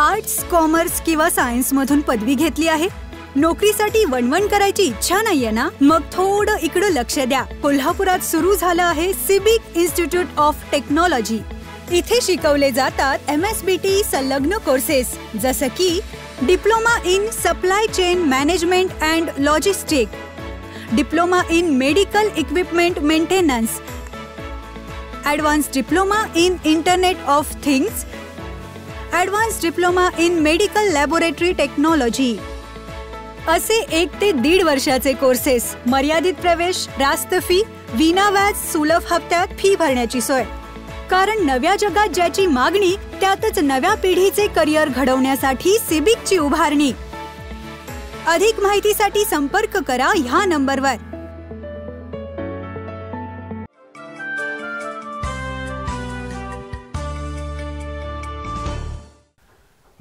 आर्ट्स, कॉमर्स किंवा सायन्स मधून पदवी घेतली आहे, नोकरीसाठी वणवण करायची इच्छा नाहीये ना? मग थोडं इकडं लक्ष द्या. कोल्हापुरात सुरू झालं आहे सिबिक इन्स्टिट्यूट ऑफ टेक्नॉलॉजी. इथे शिकवले जातात MSBT संलग्न कोर्सेस जसं की diploma in supply chain management and logistic, diploma in medical equipment maintenance, advance diploma in internet of things, advance diploma in medical laboratory technology असे 1 ते 1.5 वर्षाचे कोर्सेस. मर्यादित प्रवेश, रास्त फी, विना व्याज, सुलभ हप्त्यात फी भरण्याची सोय. कारण नव्या जगात ज्याची मागणी त्यातच नव्या पिढीचे करिअर घडवण्यासाठी सिबिकची उभारणी. अधिक माहितीसाठी संपर्क करा ह्या नंबरवर.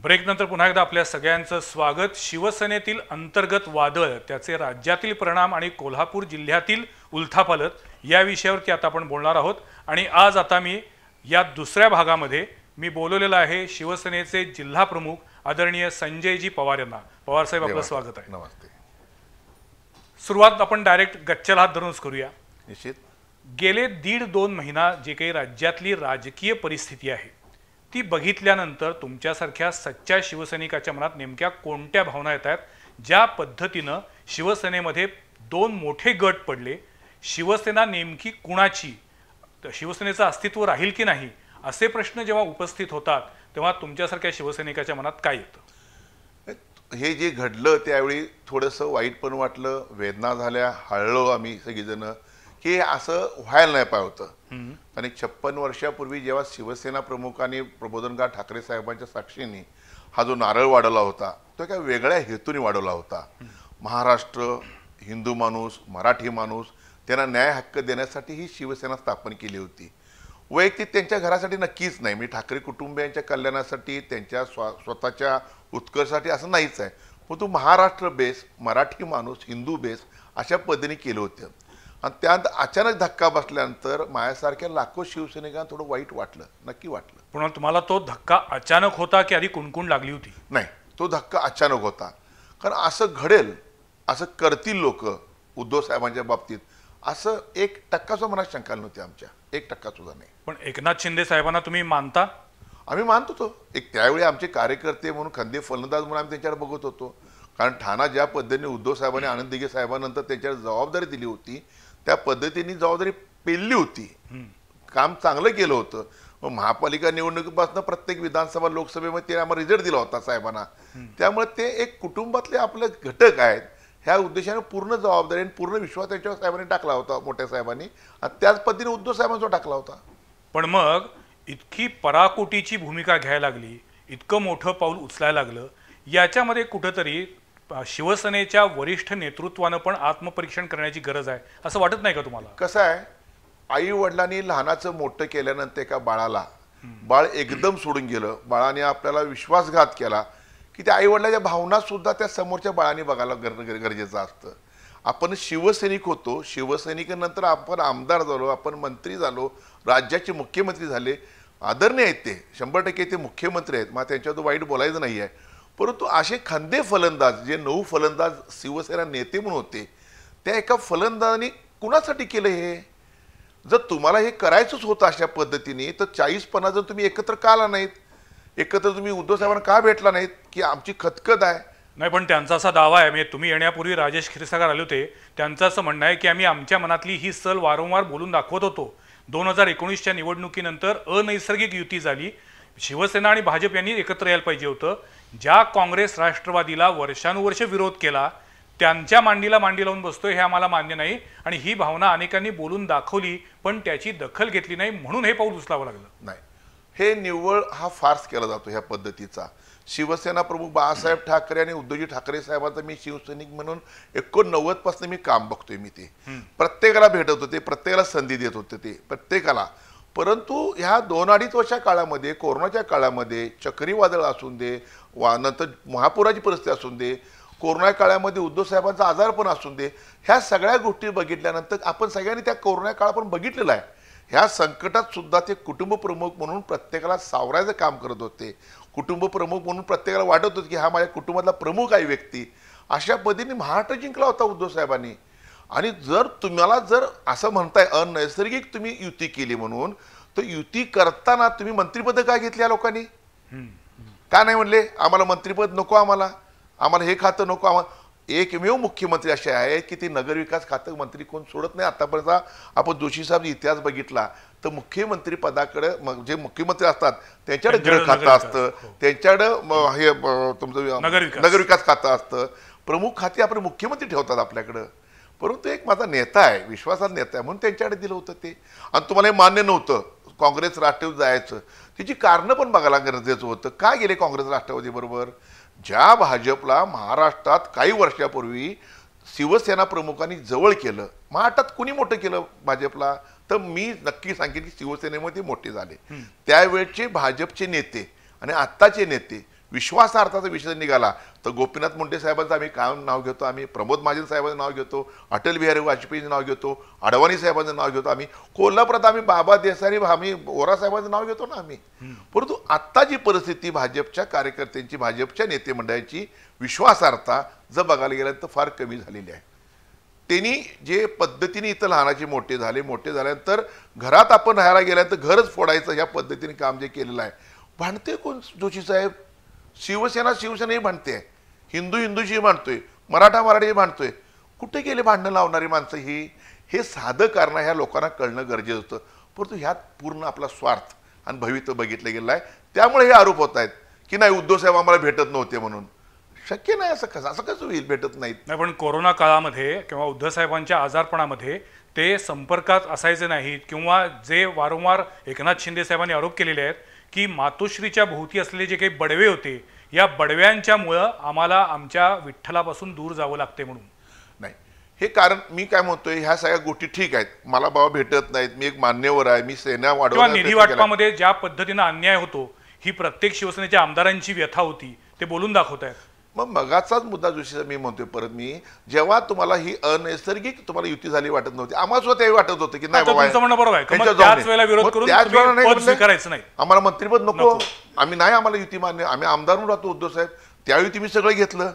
ब्रेकनंतर पुन्हा एकदा आपल्या सगळ्यांचं स्वागत. शिवसेनेतील अंतर्गत वादळ, त्याचे राज्यातील परिणाम आणि कोल्हापूर जिल्ह्यातील उलथापालथ या विषयावरती आता आपण बोलणार आहोत. आणि आज आता मी या दुसऱ्या भागामध्ये मी बोलवलेला आहे शिवसेनेचे जिल्हा प्रमुख आदरणीय संजयजी पवार यांना. पवार साहेब, आपलं स्वागत आहे. नमस्ते. सुरुवात आपण डायरेक्ट गच्च्याला हात धरूनच करूया. निश्चित. गेले 1.5-2 महिना जे काही राज्यातली राजकीय परिस्थिती आहे ती बघितल्यानंतर तुमच्यासारख्या सच्च्या शिवसैनिकाच्या मनात नेमक्या कोणत्या भावना येत आहेत? ज्या पद्धतीनं शिवसेनेमध्ये 2 मोठे गट पडले, शिवसेना नेमकी कुणाची, शिवसेनेचं अस्तित्व राहील की नाही, असे प्रश्न जेव्हा उपस्थित होतात तेव्हा तुमच्यासारख्या शिवसैनिकाच्या मनात काय येतं? हे जे घडलं त्यावेळी थोडंसं वाईट पण वाटलं, वेदना झाल्या, हळलो आम्ही सगळीजण की असं व्हायला नाही पाहिजे होतं. आणि 56 वर्षापूर्वी जेव्हा शिवसेना प्रमुखांनी प्रबोधनकार ठाकरे साहेबांच्या साक्षीने हा जो नारळ वाढवला होता तो एका वेगळ्या हेतूने वाढवला होता. महाराष्ट्र, हिंदू माणूस, मराठी माणूस त्यांना न्याय हक्क देण्यासाठी ही शिवसेना स्थापन केली होती. वैयक्तिक त्यांच्या घरासाठी नक्कीच नाही, म्हणजे ठाकरे कुटुंबियांच्या कल्याणासाठी, त्यांच्या स्वतःच्या उत्कर्षासाठी असं नाहीच आहे. पण तो महाराष्ट्र बेस, मराठी माणूस, हिंदू बेस अशा पद्धतीने केलं होतं. आणि त्यात अचानक धक्का बसल्यानंतर माझ्यासारख्या लाखो शिवसैनिकांना थोडं वाईट वाटलं, नक्की वाटलं. पण तुम्हाला तो धक्का अचानक होता की आधी कुणकुण लागली होती? नाही, तो धक्का अचानक होता. कारण असं घडेल, असं करतील लोक उद्धव साहेबांच्या बाबतीत, असं 1% सुद्धा मनात शंका नव्हती आमच्या, 1% सुद्धा नाही. पण एकनाथ शिंदे साहेबांना तुम्ही मानता? आम्ही मानत होतो. त्यावेळी आमचे कार्यकर्ते म्हणून, खंदे फलंदाज म्हणून आम्ही त्यांच्याकडे बघत होतो. कारण ठाणा ज्या पद्धतीने उद्धव साहेबांनी आनंद दिघे साहेबांनंतर त्यांच्यावर जबाबदारी दिली होती त्या पद्धतीने जबाबदारी पेलली होती, काम चांगलं केलं होतं. महापालिका निवडणुकीपासून प्रत्येक विधानसभा लोकसभेमध्ये ते आम्हाला रिझल्ट दिला होता साहेबांना. त्यामुळे ते एक कुटुंबातले आपले घटक आहेत ह्या उद्देशाने पूर्ण जबाबदारी आणि पूर्ण विश्वास त्यांच्यावर साहेबांनी टाकला होता, मोठ्या साहेबांनी, आणि त्याच पद्धतीने उद्धव साहेबांचा टाकला होता. पण मग इतकी पराकोटीची भूमिका घ्यायला लागली, इतकं मोठं पाऊल उचलायला लागलं, याच्यामध्ये कुठंतरी शिवसेनेच्या वरिष्ठ नेतृत्वानं पण आत्मपरीक्षण करण्याची गरज आहे असं वाटत नाही का तुम्हाला? कसं आहे, आई वडिलांनी लहानाचं मोठं केल्यानंतर एका बाळाला, बाळ एकदम सोडून गेलं, बाळाने आपल्याला विश्वासघात केला की त्या आई वडिलांच्या भावना सुद्धा त्या समोरच्या बाळाने बघायला गरजेचं असतं. आपण शिवसैनिक होतो, शिवसैनिकानंतर आपण आमदार झालो, आपण मंत्री झालो, राज्याचे मुख्यमंत्री झाले, आदरणीय आहेत ते, 100% ते मुख्यमंत्री आहेत, मग त्यांच्यावर वाईट बोलायचं नाही आहे. परंतु असे खंदे फलंदाज, जे 9 फलंदाज शिवसेना नेते म्हणून होते, त्या एका फलंदाजाने कुणासाठी केलं हे? जर तुम्हाला हे करायचंच होतं अशा पद्धतीने तर 40-50 जण तुम्ही एकत्र का आला नाहीत? एकत्र तुम्ही उद्धव साहेबांना का भेटला नाहीत की आमची खतखत आहे? नाही, पण त्यांचा असा दावा आहे, म्हणजे तुम्ही येण्यापूर्वी राजेश क्षीरसागर आले होते, त्यांचं असं म्हणणं आहे की आम्ही आमच्या मनातली ही सल वारंवार बोलून दाखवत होतो. 2019च्या निवडणुकीनंतर अनैसर्गिक युती झाली, शिवसेना आणि भाजप यांनी एकत्र यायला पाहिजे होतं. ज्या काँग्रेस राष्ट्रवादीला वर्षानुवर्ष विरोध केला त्यांच्या मांडीला मांडी लावून बसतोय हे आम्हाला मान्य नाही, आणि ही भावना अनेकांनी बोलून दाखवली पण त्याची दखल घेतली नाही, म्हणून हे पाऊल उचलावं लागलं. नाही, हे निव्वळ हा फार्स केला जातो ह्या पद्धतीचा. शिवसेना प्रमुख बाळासाहेब ठाकरे आणि उद्धवजी ठाकरे साहेबांचा मी शिवसैनिक म्हणून 89 पासून मी काम बघतोय. मी ते प्रत्येकाला भेटत होते, प्रत्येकाला संधी देत होते, ते प्रत्येकाला. परंतु ह्या 2-2.5 वर्षा काळामध्ये, कोरोनाच्या काळामध्ये, चक्रीवादळ असून दे, नंतर महापुराची परिस्थिती असून दे, कोरोना काळामध्ये उद्धव साहेबांचा आजारपण असून दे, ह्या सगळ्या गोष्टी बघितल्यानंतर आपण सगळ्यांनी त्या कोरोना काळ पण बघितलेला आहे. ह्या संकटात सुद्धा ते कुटुंब प्रमुख म्हणून प्रत्येकाला सावरायचं काम करत होते. कुटुंब प्रमुख म्हणून प्रत्येकाला वाटत होतं की हा माझ्या कुटुंबातला प्रमुख आहे व्यक्ती. अशा पद्धतीने महाराष्ट्र जिंकला होता उद्धव साहेबांनी. आणि जर तुम्हाला जर असं म्हणताय अनैसर्गिक तुम्ही युती केली म्हणून, तर युती करताना तुम्ही मंत्रिपद काय घेतली या लोकांनी? का नाही म्हणले आम्हाला मंत्रिपद नको, आम्हाला हे खातं नको? आम्हाला एकमेव मुख्यमंत्री असे आहेत की ते नगरविकास खातं मंत्री कोण सोडत नाही. आतापर्यंत आपण जोशी साहेब इतिहास बघितला तर मुख्यमंत्री पदाकडे जे मुख्यमंत्री असतात त्यांच्याकडे गृह खातं असतं, त्यांच्याकडं हे तुमचं नगरविकास खातं असतं, प्रमुख खाते आपले मुख्यमंत्री ठेवतात आपल्याकडं. परंतु एक माझा नेता आहे, विश्वासात नेता आहे म्हणून त्यांच्याकडे दिलं होतं ते. आणि तुम्हाला हे मान्य नव्हतं काँग्रेस राष्ट्रवादी जायचं, त्याची कारणं पण बघायला गरजेचं होतं. का गेले काँग्रेस राष्ट्रवादी बरोबर? ज्या भाजपला महाराष्ट्रात काही वर्षापूर्वी शिवसेना प्रमुखांनी जवळ केलं, महाराष्ट्रात कुणी मोठं केलं भाजपला? तर मी नक्की सांगेन की शिवसेनेमध्ये मोठे झाले. त्यावेळचे भाजपचे नेते आणि आत्ताचे नेते विश्वासार्थाचा विषय निघाला तर गोपीनाथ मुंडे साहेबांचं आम्ही काम नाव घेतो, आम्ही प्रमोद महाजन साहेबांचं नाव घेतो, अटल बिहारी वाजपेयीचं नाव घेतो, अडवाणी साहेबांचं नाव घेतो, आम्ही कोल्हापुरात आम्ही बाबा देसाई आम्ही वोरा साहेबांचं नाव घेतो ना आम्ही. परंतु आत्ता जी परिस्थिती भाजपच्या कार्यकर्त्यांची भाजपच्या नेते मंडळाची विश्वासार्हता जर बघायला गेलं तर फार कमी झालेली आहे. त्यांनी जे पद्धतीने इथं लहानाचे मोठे झाल्यानंतर घरात आपण राहायला गेल्यानंतर घरच फोडायचं ह्या पद्धतीने काम जे केलेलं आहे. भांडते कोण जोशी साहेब? शिवसेनाही भांडते, हिंदूशी भांडतोय, मराठी भांडतोय. कुठे गेले भांडणं लावणारी माणसं ही? हे साधं कारण ह्या लोकांना कळणं गरजेचं होतं. परंतु ह्यात पूर्ण आपला स्वार्थ आणि भविष्य बघितलं गेलं आहे. त्यामुळे हे आरोप होत आहेत की नाही उद्धव साहेब आम्हाला भेटत नव्हते म्हणून. शक्य नाही, असं कसं होईल? भेटत नाहीत. नाही, पण कोरोना काळामध्ये किंवा उद्धव साहेबांच्या आजारपणामध्ये ते संपर्कात असायचे नाहीत किंवा जे वारंवार एकनाथ शिंदे साहेबांनी आरोप केलेले आहेत की मातोश्रीच्या भोवती असलेले जे काही बडवे होते या बडव्यांच्यामुळं आम्हाला आमच्या विठ्ठलापासून दूर जावं लागते म्हणून. नाही, हे कारण मी काय म्हणतोय, ह्या सगळ्या गोष्टी ठीक आहेत, मला बाबा भेटत नाहीत, मी एक मान्यवर आहे, मी सेना किंवा निधी वाटपामध्ये ज्या पद्धतीनं अन्याय होतो ही प्रत्येक शिवसेनेच्या आमदारांची व्यथा होती, ते बोलून दाखवत आहेत. मग मगाचाच मुद्दा जोशी मी म्हणतोय परत, मी जेव्हा तुम्हाला ही अनैसर्गिक तुम्हाला युती झाली वाटत नव्हती, आम्हाला सुद्धा त्यावेळी वाटत होतं की नाही बाबा आम्हाला मंत्रिपद नको, आम्ही नाही, आम्हाला युती मान्य, आम्ही आमदार म्हणून राहतो उद्धव साहेब. त्यावेळी तुम्ही सगळं घेतलं,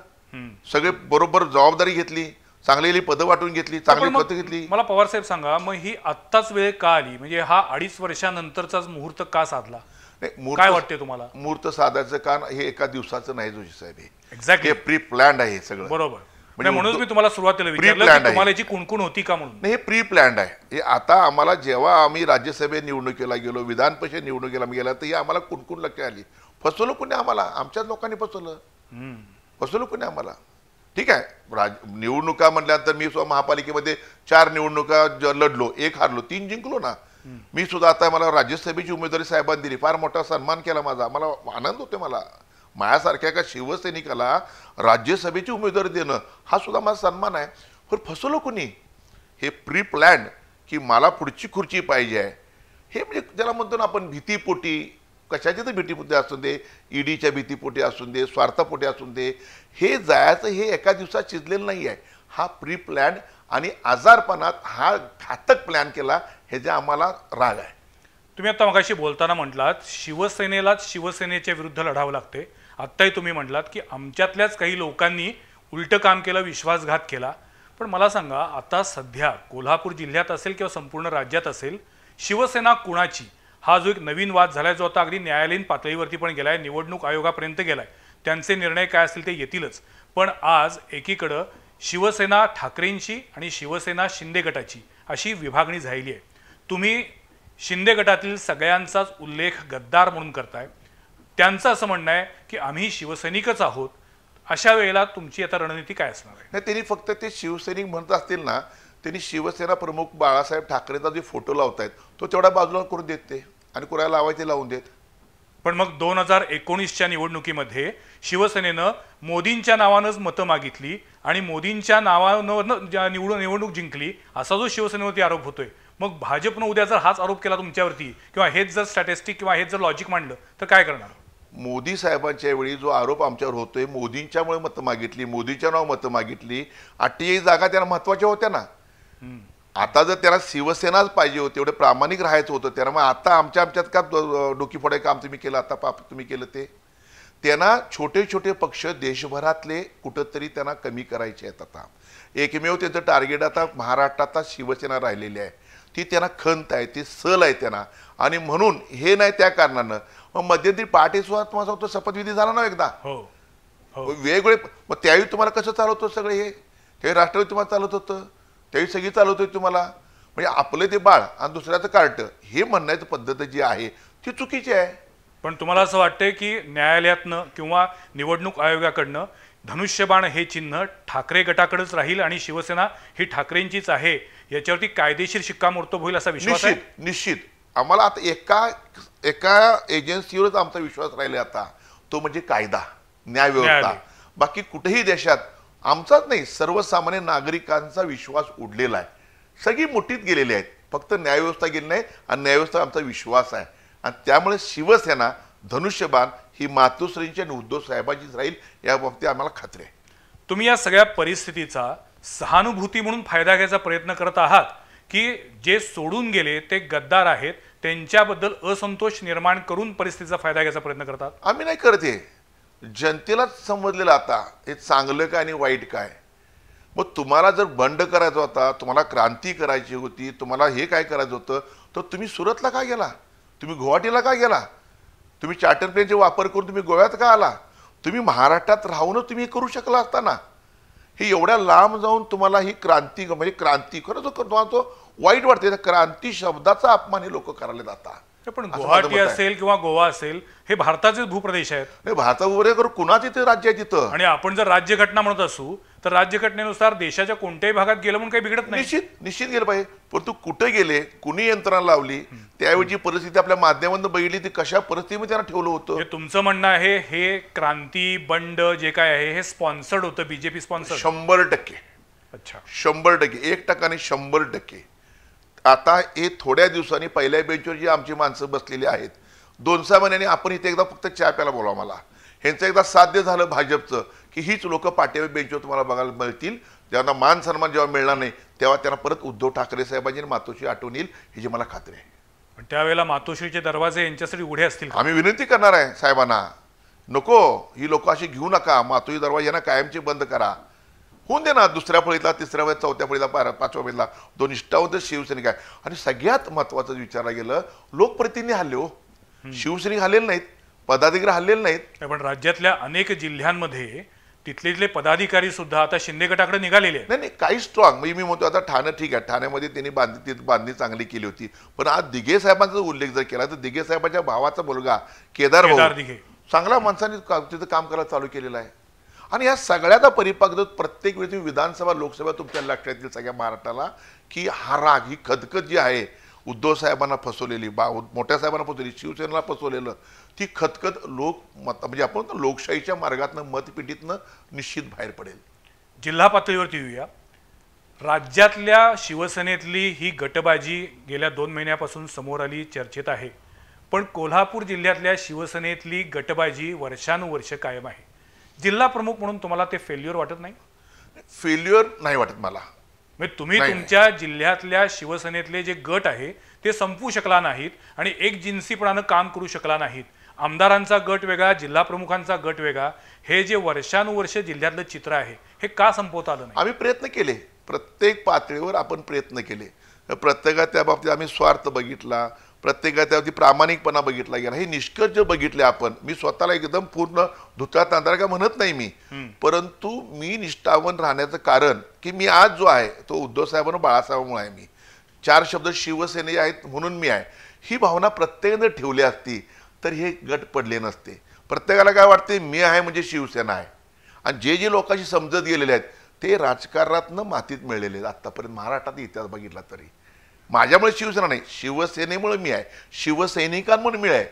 सगळे बरोबर जबाबदारी घेतली, चांगलेली पदं वाटून घेतली, चांगली पदं घेतली. मला पवार साहेब सांगा, मग ही आत्ताच वेळ का आली? म्हणजे हा 2.5 वर्षानंतरचाच मुहूर्त का साधला? काय वाटते तुम्हाला? मुहूर्त साधायचं कारण हे एका दिवसाचं नाही जोशी साहेब, हे एक्झॅक्टली प्री प्लॅन्ड आहे सगळं. बरोबर, म्हणजे म्हणून मी तुम्हाला सुरुवातीला विचारलं की तुम्हाला याची कुणकुण होती का म्हणून. हे प्री प्लॅन्ड आहे. हे आता आम्हाला जेव्हा आम्ही राज्यसभे निवडणुकीला गेलो, विधान परिषद निवडणुकीला गेला, तर ही आम्हाला कुणकुण लक्षात आली. फसवलं कोणी आम्हाला? आमच्याच लोकांनी फसवलं कोणी आम्हाला? ठीक आहे, निवडणुका म्हटल्यानंतर मी सुद्धा महापालिकेमध्ये 4 निवडणुका लढलो, 1 हारलो, 3 जिंकलो ना. मी सुद्धा आता मला राज्यसभेची उमेदवारी साहेबांनी दिली, फार मोठा सन्मान केला माझा, मला आनंद होते. मला माझ्यासारख्या एका शिवसैनिकाला राज्यसभेची उमेदवारी देणं हा सुद्धा माझा सन्मान आहे. पण फसवलं कोणी? हे प्री प्लॅन की मला पुढची खुर्ची पाहिजे आहे, हे म्हणजे ज्याला म्हणतो ना आपण भीतीपोटी, कशाची तर भीतीपोटी असून दे, ईडीच्या भीतीपोटी असून दे, स्वार्थापोटी असून दे, हे जायचं हे एका दिवसात शिजलेलं नाही आहे. हा प्री प्लॅन आणि आजारपणात हा घातक प्लॅन केला, हे जे आम्हाला राग आहे. तुम्ही आता मगाशी बोलताना म्हटलात शिवसेनेलाच शिवसेनेच्या विरुद्ध लढावं लागते. आत्ताही तुम्ही म्हटलात की आमच्यातल्याच काही लोकांनी उलटं काम केलं, विश्वासघात केला. पण मला सांगा, आता सध्या कोल्हापूर जिल्ह्यात असेल किंवा संपूर्ण राज्यात असेल, शिवसेना कुणाची हा जो एक नवीन वाद झालाय, जो आता अगदी न्यायालयीन पातळीवरती पण गेलाय, निवडणूक आयोगापर्यंत गेलाय, त्यांचे निर्णय काय असतील ते येतीलच. पण आज एकीकडं शिवसेना ठाकरेंची आणि शिवसेना शिंदे गटाची अशी विभागणी झालेली आहे. तुम्ही शिंदे गटातील सगळ्यांचाच उल्लेख गद्दार म्हणून करताय. त्यांचं असं म्हणणं आहे की आम्ही शिवसैनिकच आहोत. अशा वेळेला तुमची आता रणनीती काय असणार आहे? नाही, त्यांनी फक्त ते शिवसैनिक म्हणत असतील ना, त्यांनी शिवसेना प्रमुख बाळासाहेब ठाकरेंचा जे फोटो लावतायत तो तेवढा बाजूला करून देत ते, आणि कुणाला लावायचे लावून देत. पण मग 2019च्या निवडणुकीमध्ये शिवसेनेनं मोदींच्या नावानंच मतं मागितली आणि मोदींच्या नावानं निवडणूक जिंकली, असा जो शिवसेनेवरती आरोप होतोय. मग भाजपनं उद्या जर हाच आरोप केला तुमच्यावरती किंवा हेच जर स्टॅटिस्टिक किंवा हेच जर लॉजिक मांडलं तर काय करणार? मोदी साहेबांच्या वेळी जो आरोप आमच्यावर होतोय, मोदींच्यामुळे मतं मागितली, मोदीच्या नाव मतं मागितली, 48 जागा त्यांना महत्वाच्या होत्या ना. आता जर त्यांना शिवसेनाच पाहिजे होती, एवढं प्रामाणिक राहायचं होतं त्यांना, मग आता आमच्यात का डोकी फोडाय काम तुम्ही केलं? आता पाप तुम्ही केलं ते. त्यांना छोटे छोटे पक्ष देशभरातले कुठंतरी त्यांना कमी करायचे आहेत. आता एकमेव त्यांचं टार्गेट आता महाराष्ट्रात शिवसेना राहिलेली आहे, ती त्यांना खंत आहे, ती सल आहे त्यांना. आणि म्हणून हे नाही त्या कारणानं मग मध्यंतरी पार्टी सुद्धा तुम्हाला सांगतो शपथविधी झाला ना एकदा, वेगवेगळे. मग त्यावेळी तुम्हाला कसं चालवतो सगळे हे? त्यावेळी राष्ट्रवादी तुम्हाला चालवत होतं, त्यावेळी सगळी चालवत होती तुम्हाला. म्हणजे आपलं ते बाळ आणि दुसऱ्याचं कार्ट हे म्हणण्याची पद्धत जी आहे ती चुकीची आहे. पण तुम्हाला असं वाटतंय की न्यायालयातनं किंवा निवडणूक आयोगाकडनं धनुष्यबाण हे चिन्ह ठाकरे गटाकडेच राहील आणि शिवसेना ही ठाकरेंचीच आहे, याच्यावरती कायदेशीर शिक्कामोर्तब होईल असा विश्वास आहे? निश्चित. आम्हाला आता एका एजन्सीवरच आमचा विश्वास राहिला आता, तो म्हणजे कायदा, न्यायव्यवस्था. बाकी कुठेही देशात आमचाच नाही, सर्वसामान्य नागरिकांचा विश्वास उडलेला आहे. सगळी मुठीत गेलेली आहेत, फक्त न्यायव्यवस्था गेली नाही, आणि न्यायव्यवस्था आमचा विश्वास आहे. आणि त्यामुळे शिवसेना धनुष्यबाण ही मातोश्रींची आणि उद्धव साहेबांचीच राहील, या बाबतीत आम्हाला खात्री आहे. तुम्ही या सगळ्या परिस्थितीचा सहानुभूती म्हणून फायदा घ्यायचा प्रयत्न करत आहात की जे सोडून गेले ते गद्दार आहेत त्यांच्याबद्दल असंतोष निर्माण करून परिस्थितीचा फायदा घ्यायचा प्रयत्न करतात? आम्ही नाही करत. हे जनतेलाच समजलेलं आता हे चांगलं काय आणि वाईट काय. मग तुम्हाला जर बंड करायचा होता, तुम्हाला क्रांती करायची होती, तुम्हाला हे काय करायचं होतं, तर तुम्ही सुरतला का गेला, तुम्ही गुवाहाटीला का गेला, तुम्ही चार्टर प्लेनचे वापर करून तुम्ही गोव्यात का आला, तुम्ही महाराष्ट्रात राहूनच तुम्ही करू शकला असताना. हे एवढ्या लांब जाऊन तुम्हाला ही क्रांती म्हणजे क्रांती खरंच तुम्हाला तो वाईट वाटते. क्रांती शब्दाचा अपमान हे लोक करायला जातात. पण गुवाहाटी असेल किंवा गोवा असेल हे भारताचे भूप्रदेश आहेत. नाही, भारताबरोबर करून कुणाच इथे राज्य आहे तिथं. आणि आपण जर राज्यघटना म्हणत असू तर राज्यघटनेनुसार देशाच्या कोणत्याही भागात गेलं म्हणून काही बिघडत नाही. निश्चित गेलं पाहिजे. परंतु कुठे गेले, कुणी यंत्रणा लावली, त्यावेळी परिस्थिती आपल्या माध्यमातून बघितली, ती कशा परिस्थितीमध्ये त्यांना ठेवलं होतं. तुमचं म्हणणं आहे हे क्रांती बंड जे काय आहे हे स्पॉन्सर्ड होतं, बीजेपी स्पॉन्सर्ड? 100%. अच्छा, 100%, 1% नाही 100%. आता हे थोड्या दिवसांनी पहिल्या बेंचवर जी आमची माणसं बसलेली आहेत, 2-6 महिन्यांनी आपण इथे एकदा फक्त चहा प्यायला बोलावं. मला ह्यांचं एकदा साध्य झालं भाजपचं की हीच लोक पाठीवर बेंचवर तुम्हाला बघायला मिळतील. ज्यांना मान सन्मान जेव्हा मिळणार नाही तेव्हा त्यांना परत उद्धव ठाकरे साहेबांची मातोश्री आठवण येईल, ह्याची मला खात्री आहे. पण त्यावेळेला मातोश्रीचे दरवाजे यांच्यासाठी उघडे असतील? आम्ही विनंती करणार आहे साहेबांना, नको ही लोक अशी घेऊ नका, मातोश्री दरवाजे यांना कायमचे बंद करा. होऊन दे ना, दुसऱ्या फळीतला, तिसऱ्या फळीत, चौथ्या फळीला, 5व्या फळीला 2 निष्ठावंत शिवसैनिक आहे. आणि सगळ्यात महत्वाचं विचारलं गेलं, लोकप्रतिनिधी हल्ले हो, शिवसैनिक हल्लेले नाहीत, पदाधिकारी हल्लेले नाहीत. पण राज्यातल्या अनेक जिल्ह्यांमध्ये तिथले पदाधिकारी सुद्धा आता शिंदे गटाकडे निघालेले आहेत. नाही, काही स्ट्रॉंग म्हणजे मी म्हणतो आता ठाणे ठीक आहे, ठाण्यामध्ये त्यांनी बांधणी चांगली केली होती. पण आज दिघे साहेबांचा उल्लेख जर केला तर दिघे साहेबांच्या भावाचा मुलगा केदार दिघे चांगल्या माणसांनी तिथं काम करायला चालू केलेलं आहे. आणि या सगळ्याचा परिपाक प्रत्येक वेळी तुम्ही विधानसभा लोकसभा तुमच्या लक्षात येईल सगळ्या महाराष्ट्राला की हा राग, ही खदखद जी आहे उद्धव साहेबांना फसवलेली, मोठ्या साहेबांना फसवलेली, शिवसेनेला फसवलेलं, ती खदखद म्हणजे आपण लोकशाहीच्या मार्गातनं मतपेटीतनं निश्चित बाहेर पडेल. जिल्हा पातळीवरती येऊया. राज्यातल्या शिवसेनेतली ही गटबाजी गेल्या 2 महिन्यापासून समोर आली, चर्चेत आहे. पण कोल्हापूर जिल्ह्यातल्या शिवसेनेतली गटबाजी वर्षानुवर्ष कायम आहे. जिल्हा प्रमुख म्हणून तुम्हाला ते फेल्युअर वाटत नाही? फेल्युअर नाही वाटत मला. म्हणजे तुम्ही तुमच्या जिल्ह्यातल्या शिवसेनेतले जे गट आहे ते संपवू शकला नाहीत आणि एक जिन्सीपणानं काम करू शकला नाहीत. आमदारांचा गट वेगळा, जिल्हा प्रमुखांचा गट वेगळा, हे जे वर्षानुवर्ष जिल्ह्यातलं चित्र आहे हे का संपवता आलं नाही? आम्ही प्रयत्न केले, प्रत्येक पातळीवर आपण प्रयत्न केले. प्रत्येकात त्या बाबतीत आम्ही स्वार्थ बघितला, प्रत्येकात त्यावरती प्रामाणिकपणा बघितला गेला, हे निष्कर्ष बघितले आपण. मी स्वतःला एकदम पूर्ण धुतरा तांदळा का म्हणत नाही मी, परंतु मी निष्ठावान राहण्याचं कारण की मी आज जो आहे तो उद्धव साहेबांना बाळासाहेबांमुळे आहे. मी 4 शब्द शिवसेने आहेत म्हणून मी आहे, ही भावना प्रत्येकाने ठेवली असती तर हे गट पडले नसते. प्रत्येकाला काय वाटते मी आहे म्हणजे शिवसेना आहे. आणि जे लोकांशी समजत गेलेले आहेत ते राजकारणातनं मातीत मिळलेले आहेत. आत्तापर्यंत महाराष्ट्रात इतिहास बघितला तरी माझ्यामुळे शिवसेना नाही, शिवसेनेमुळे मी आहे, शिवसैनिकांमुळे मी आहे,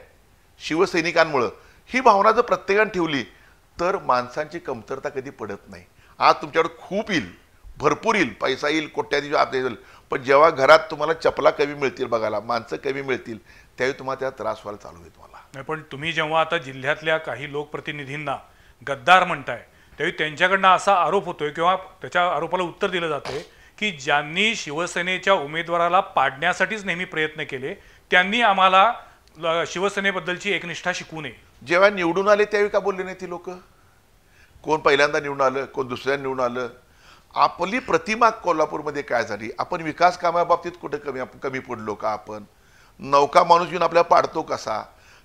शिवसैनिकांमुळं. ही भावना जर प्रत्येकाने ठेवली तर माणसांची कमतरता कधी पडत नाही. आज तुमच्याकडे खूप येईल, भरपूर येईल, पैसा येईल, कोट्याधीश आपले येईल, पण जेव्हा घरात तुम्हाला चपला कमी मिळतील, बघायला माणसं कमी मिळतील, त्यावेळी तुम्हाला त्याचा त्रास व्हायला चालू होईल. तुम्हाला पण तुम्ही जेव्हा आता जिल्ह्यातल्या काही लोकप्रतिनिधींना गद्दार म्हणताय त्यावेळी त्यांच्याकडनं असा आरोप होतोय किंवा त्याच्या आरोपाला उत्तर दिलं जातंय की ज्यांनी शिवसेनेच्या उमेदवाराला पाडण्यासाठीच नेहमी प्रयत्न केले त्यांनी आम्हाला शिवसेनेबद्दलची एकनिष्ठा शिकवू नये. जेव्हा निवडून आले त्यावेळी का बोलले नाही ती लोक? कोण पहिल्यांदा निवडून आलं, कोण दुसऱ्यांदा निवडून आलं. आपली प्रतिमा कोल्हापूरमध्ये काय झाली? आपण विकास कामाबाबतीत कुठे कमी पडलो का? आपण नौका माणूस घेऊन आपल्याला पाडतो कसा?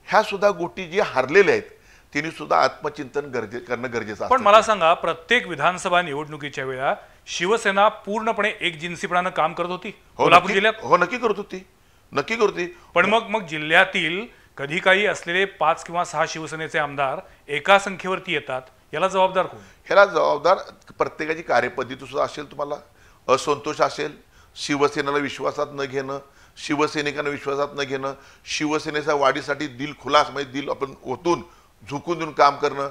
ह्या सुद्धा गोष्टी जे हरलेल्या आहेत त्यांनी सुद्धा आत्मचिंतन करणं गरजेचं आहे. पण मला सांगा, प्रत्येक विधानसभा निवडणुकीच्या वेळा शिवसेना पूर्णपणे एक जिन्सीपणानं काम करत होती कोल्हापूर जिल्ह्यात? हो, नक्की करत होती, नक्की करत होती. पण मग जिल्ह्यातील कधी काही असलेले 5 किंवा 6 शिवसेनेचे आमदार एका संख्येवरती येतात, याला जबाबदार कोण? ह्याला जबाबदार प्रत्येकाची कार्यपद्धती सुद्धा असेल, तुम्हाला असंतोष असेल, शिवसेनेला विश्वासात न घेणं, शिवसैनिकांना विश्वासात न घेणं, शिवसेनेच्या वाढीसाठी दिल खुलास म्हणजे दिल आपण ओतून झुकून देऊन काम करणं.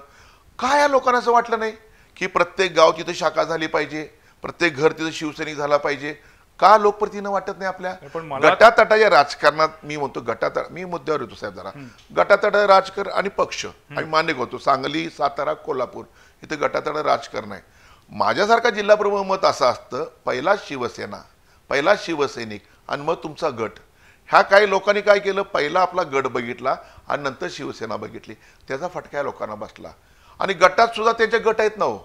काय या लोकांना असं वाटलं नाही की प्रत्येक गाव तिथे शाखा झाली पाहिजे, प्रत्येक घर तिथे शिवसैनिक झाला पाहिजे? का लोकप्रतिनिधी वाटत नाही आपल्या? पण मला गटातटाच्या राजकारणात मी म्हणतो मी मुद्द्यावर येतो साहेब जरा. गटातटा राजकारण आणि पक्ष आम्ही मान्य करतो. सांगली, सातारा, कोल्हापूर इथे गटातटा राजकारण आहे. माझ्यासारखा जिल्हा प्रमुख मत असं असतं, पहिला शिवसेना, पहिला शिवसैनिक आणि मग तुमचा गट. ह्या काही लोकांनी काय केलं, पहिला आपला गट बघितला आणि नंतर शिवसेना बघितली. त्याचा फटका लोकांना बसला. आणि गटात सुद्धा त्यांचे गट आहेत ना हो.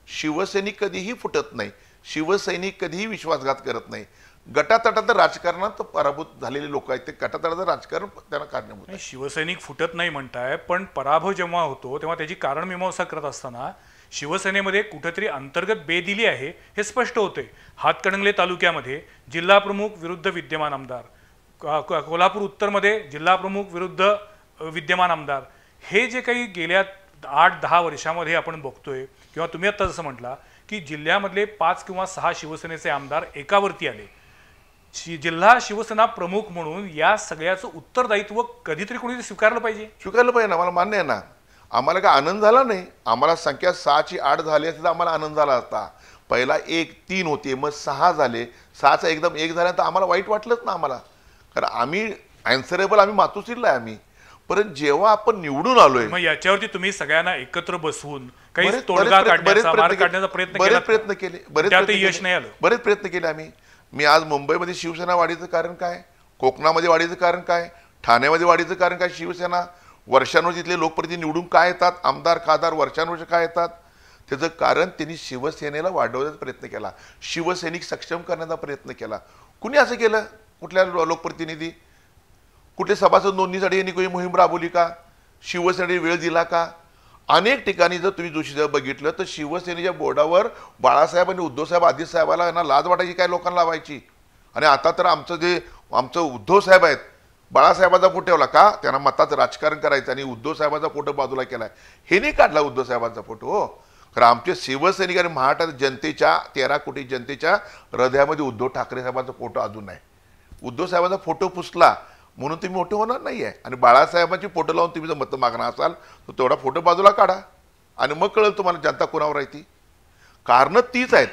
शिवसैनिक कधीही फुटत नाही, शिवसैनिक कधीही विश्वासघात करत नाही. गटातटात राजकारणात पराभूत झालेले लोक आहेत, ते गटातटाचं राजकारण त्यांना कारणीभूत आहे. शिवसैनिक फुटत नाही म्हणताय, पण पराभव जेव्हा होतो तेव्हा त्याची कारण मीमांसा करत असताना शिवसेनेमध्ये कुठेतरी अंतर्गत बेदिली आहे हे स्पष्ट होते. हातकणंगले तालुक्यामध्ये जिल्हा प्रमुख विरुद्ध विद्यमान आमदार, कोल्हापूर उत्तरमध्ये जिल्हा प्रमुख विरुद्ध विद्यमान आमदार, हे जे काही गेल्या 8-10 वर्षामध्ये आपण बघतोय, किंवा तुम्ही आता जसं म्हटला की जिल्ह्यामधले 5 किंवा 6 शिवसेनेचे आमदार एकावरती आले. जिल्हा शिवसेना प्रमुख म्हणून या सगळ्याचं उत्तरदायित्व कधीतरी कोणी स्वीकारलं पाहिजे. स्वीकारलं पाहिजे ना, मला मान्य आहे ना. आम्हाला काय आनंद झाला नाही, आम्हाला संख्या 6ची 8 झाली असती तर आम्हाला आनंद झाला असता. पहिला 1-3 होते, मग 6 झाले, 6चा एकदम 1 झाल्यानंतर आम्हाला वाईट वाटलंच ना आम्हाला, कारण आम्ही अँसरेबल, आम्ही मातोश्रीला आहे आम्ही. परंतु जेव्हा आपण निवडून आलोय, मग याच्यावरती तुम्ही सगळ्यांना एकत्र बसवून काही तोडगा काढण्याचा, मार्ग काढण्याचा बरेच प्रयत्न केले, यश नाही आलं. बरेच प्रयत्न केले आम्ही. मी आज मुंबईमध्ये शिवसेना वाढीचं कारण काय, कोकणामध्ये वाढीचं कारण काय, ठाण्यामध्ये वाढीचं कारण काय, शिवसेना वर्षानुवर्ष तिथले लोकप्रतिनिधी निवडून काय येतात, आमदार खासदार वर्षानुवर्ष काय येतात, त्याचं कारण त्यांनी शिवसेनेला वाढवण्याचा प्रयत्न केला, शिवसैनिक सक्षम करण्याचा प्रयत्न केला. कुणी असं केलं? कुठल्या लोकप्रतिनिधी, कुठल्या सभासद नोंदणीसाठी यांनी कोणी मोहीम राबवली का? शिवसेनेने वेळ दिला का? अनेक ठिकाणी जर तुम्ही जोशी बघितलं तर शिवसेनेच्या बोर्डावर बाळासाहेब आणि उद्धवसाहेब आदित्य साहेबाला यांना लाज वाटायची, काय लोकांना लावायची. आणि आता तर आमचं उद्धव साहेब आहेत, बाळासाहेबाचा फोटो ठेवला का? त्यांना मताचं राजकारण करायचं आणि उद्धव साहेबाचा फोटो बाजूला केलाय. हे नाही काढला उद्धव साहेबांचा फोटो हो. कारण आमचे शिवसैनिक आणि महाराष्ट्र जनतेच्या 13 कोटी जनतेच्या हृदयामध्ये उद्धव ठाकरे साहेबांचा फोटो अजून आहे. उद्धव साहेबांचा फोटो पुसला म्हणून तुम्ही मोठे होणार नाही आहे. आणि बाळासाहेबांची फोटो लावून तुम्ही जर मतं मागणार असाल तर तेवढा फोटो बाजूला काढा आणि मग कळेल तुम्हाला जनता कोणावर आहे ती. कारणं तीच आहेत.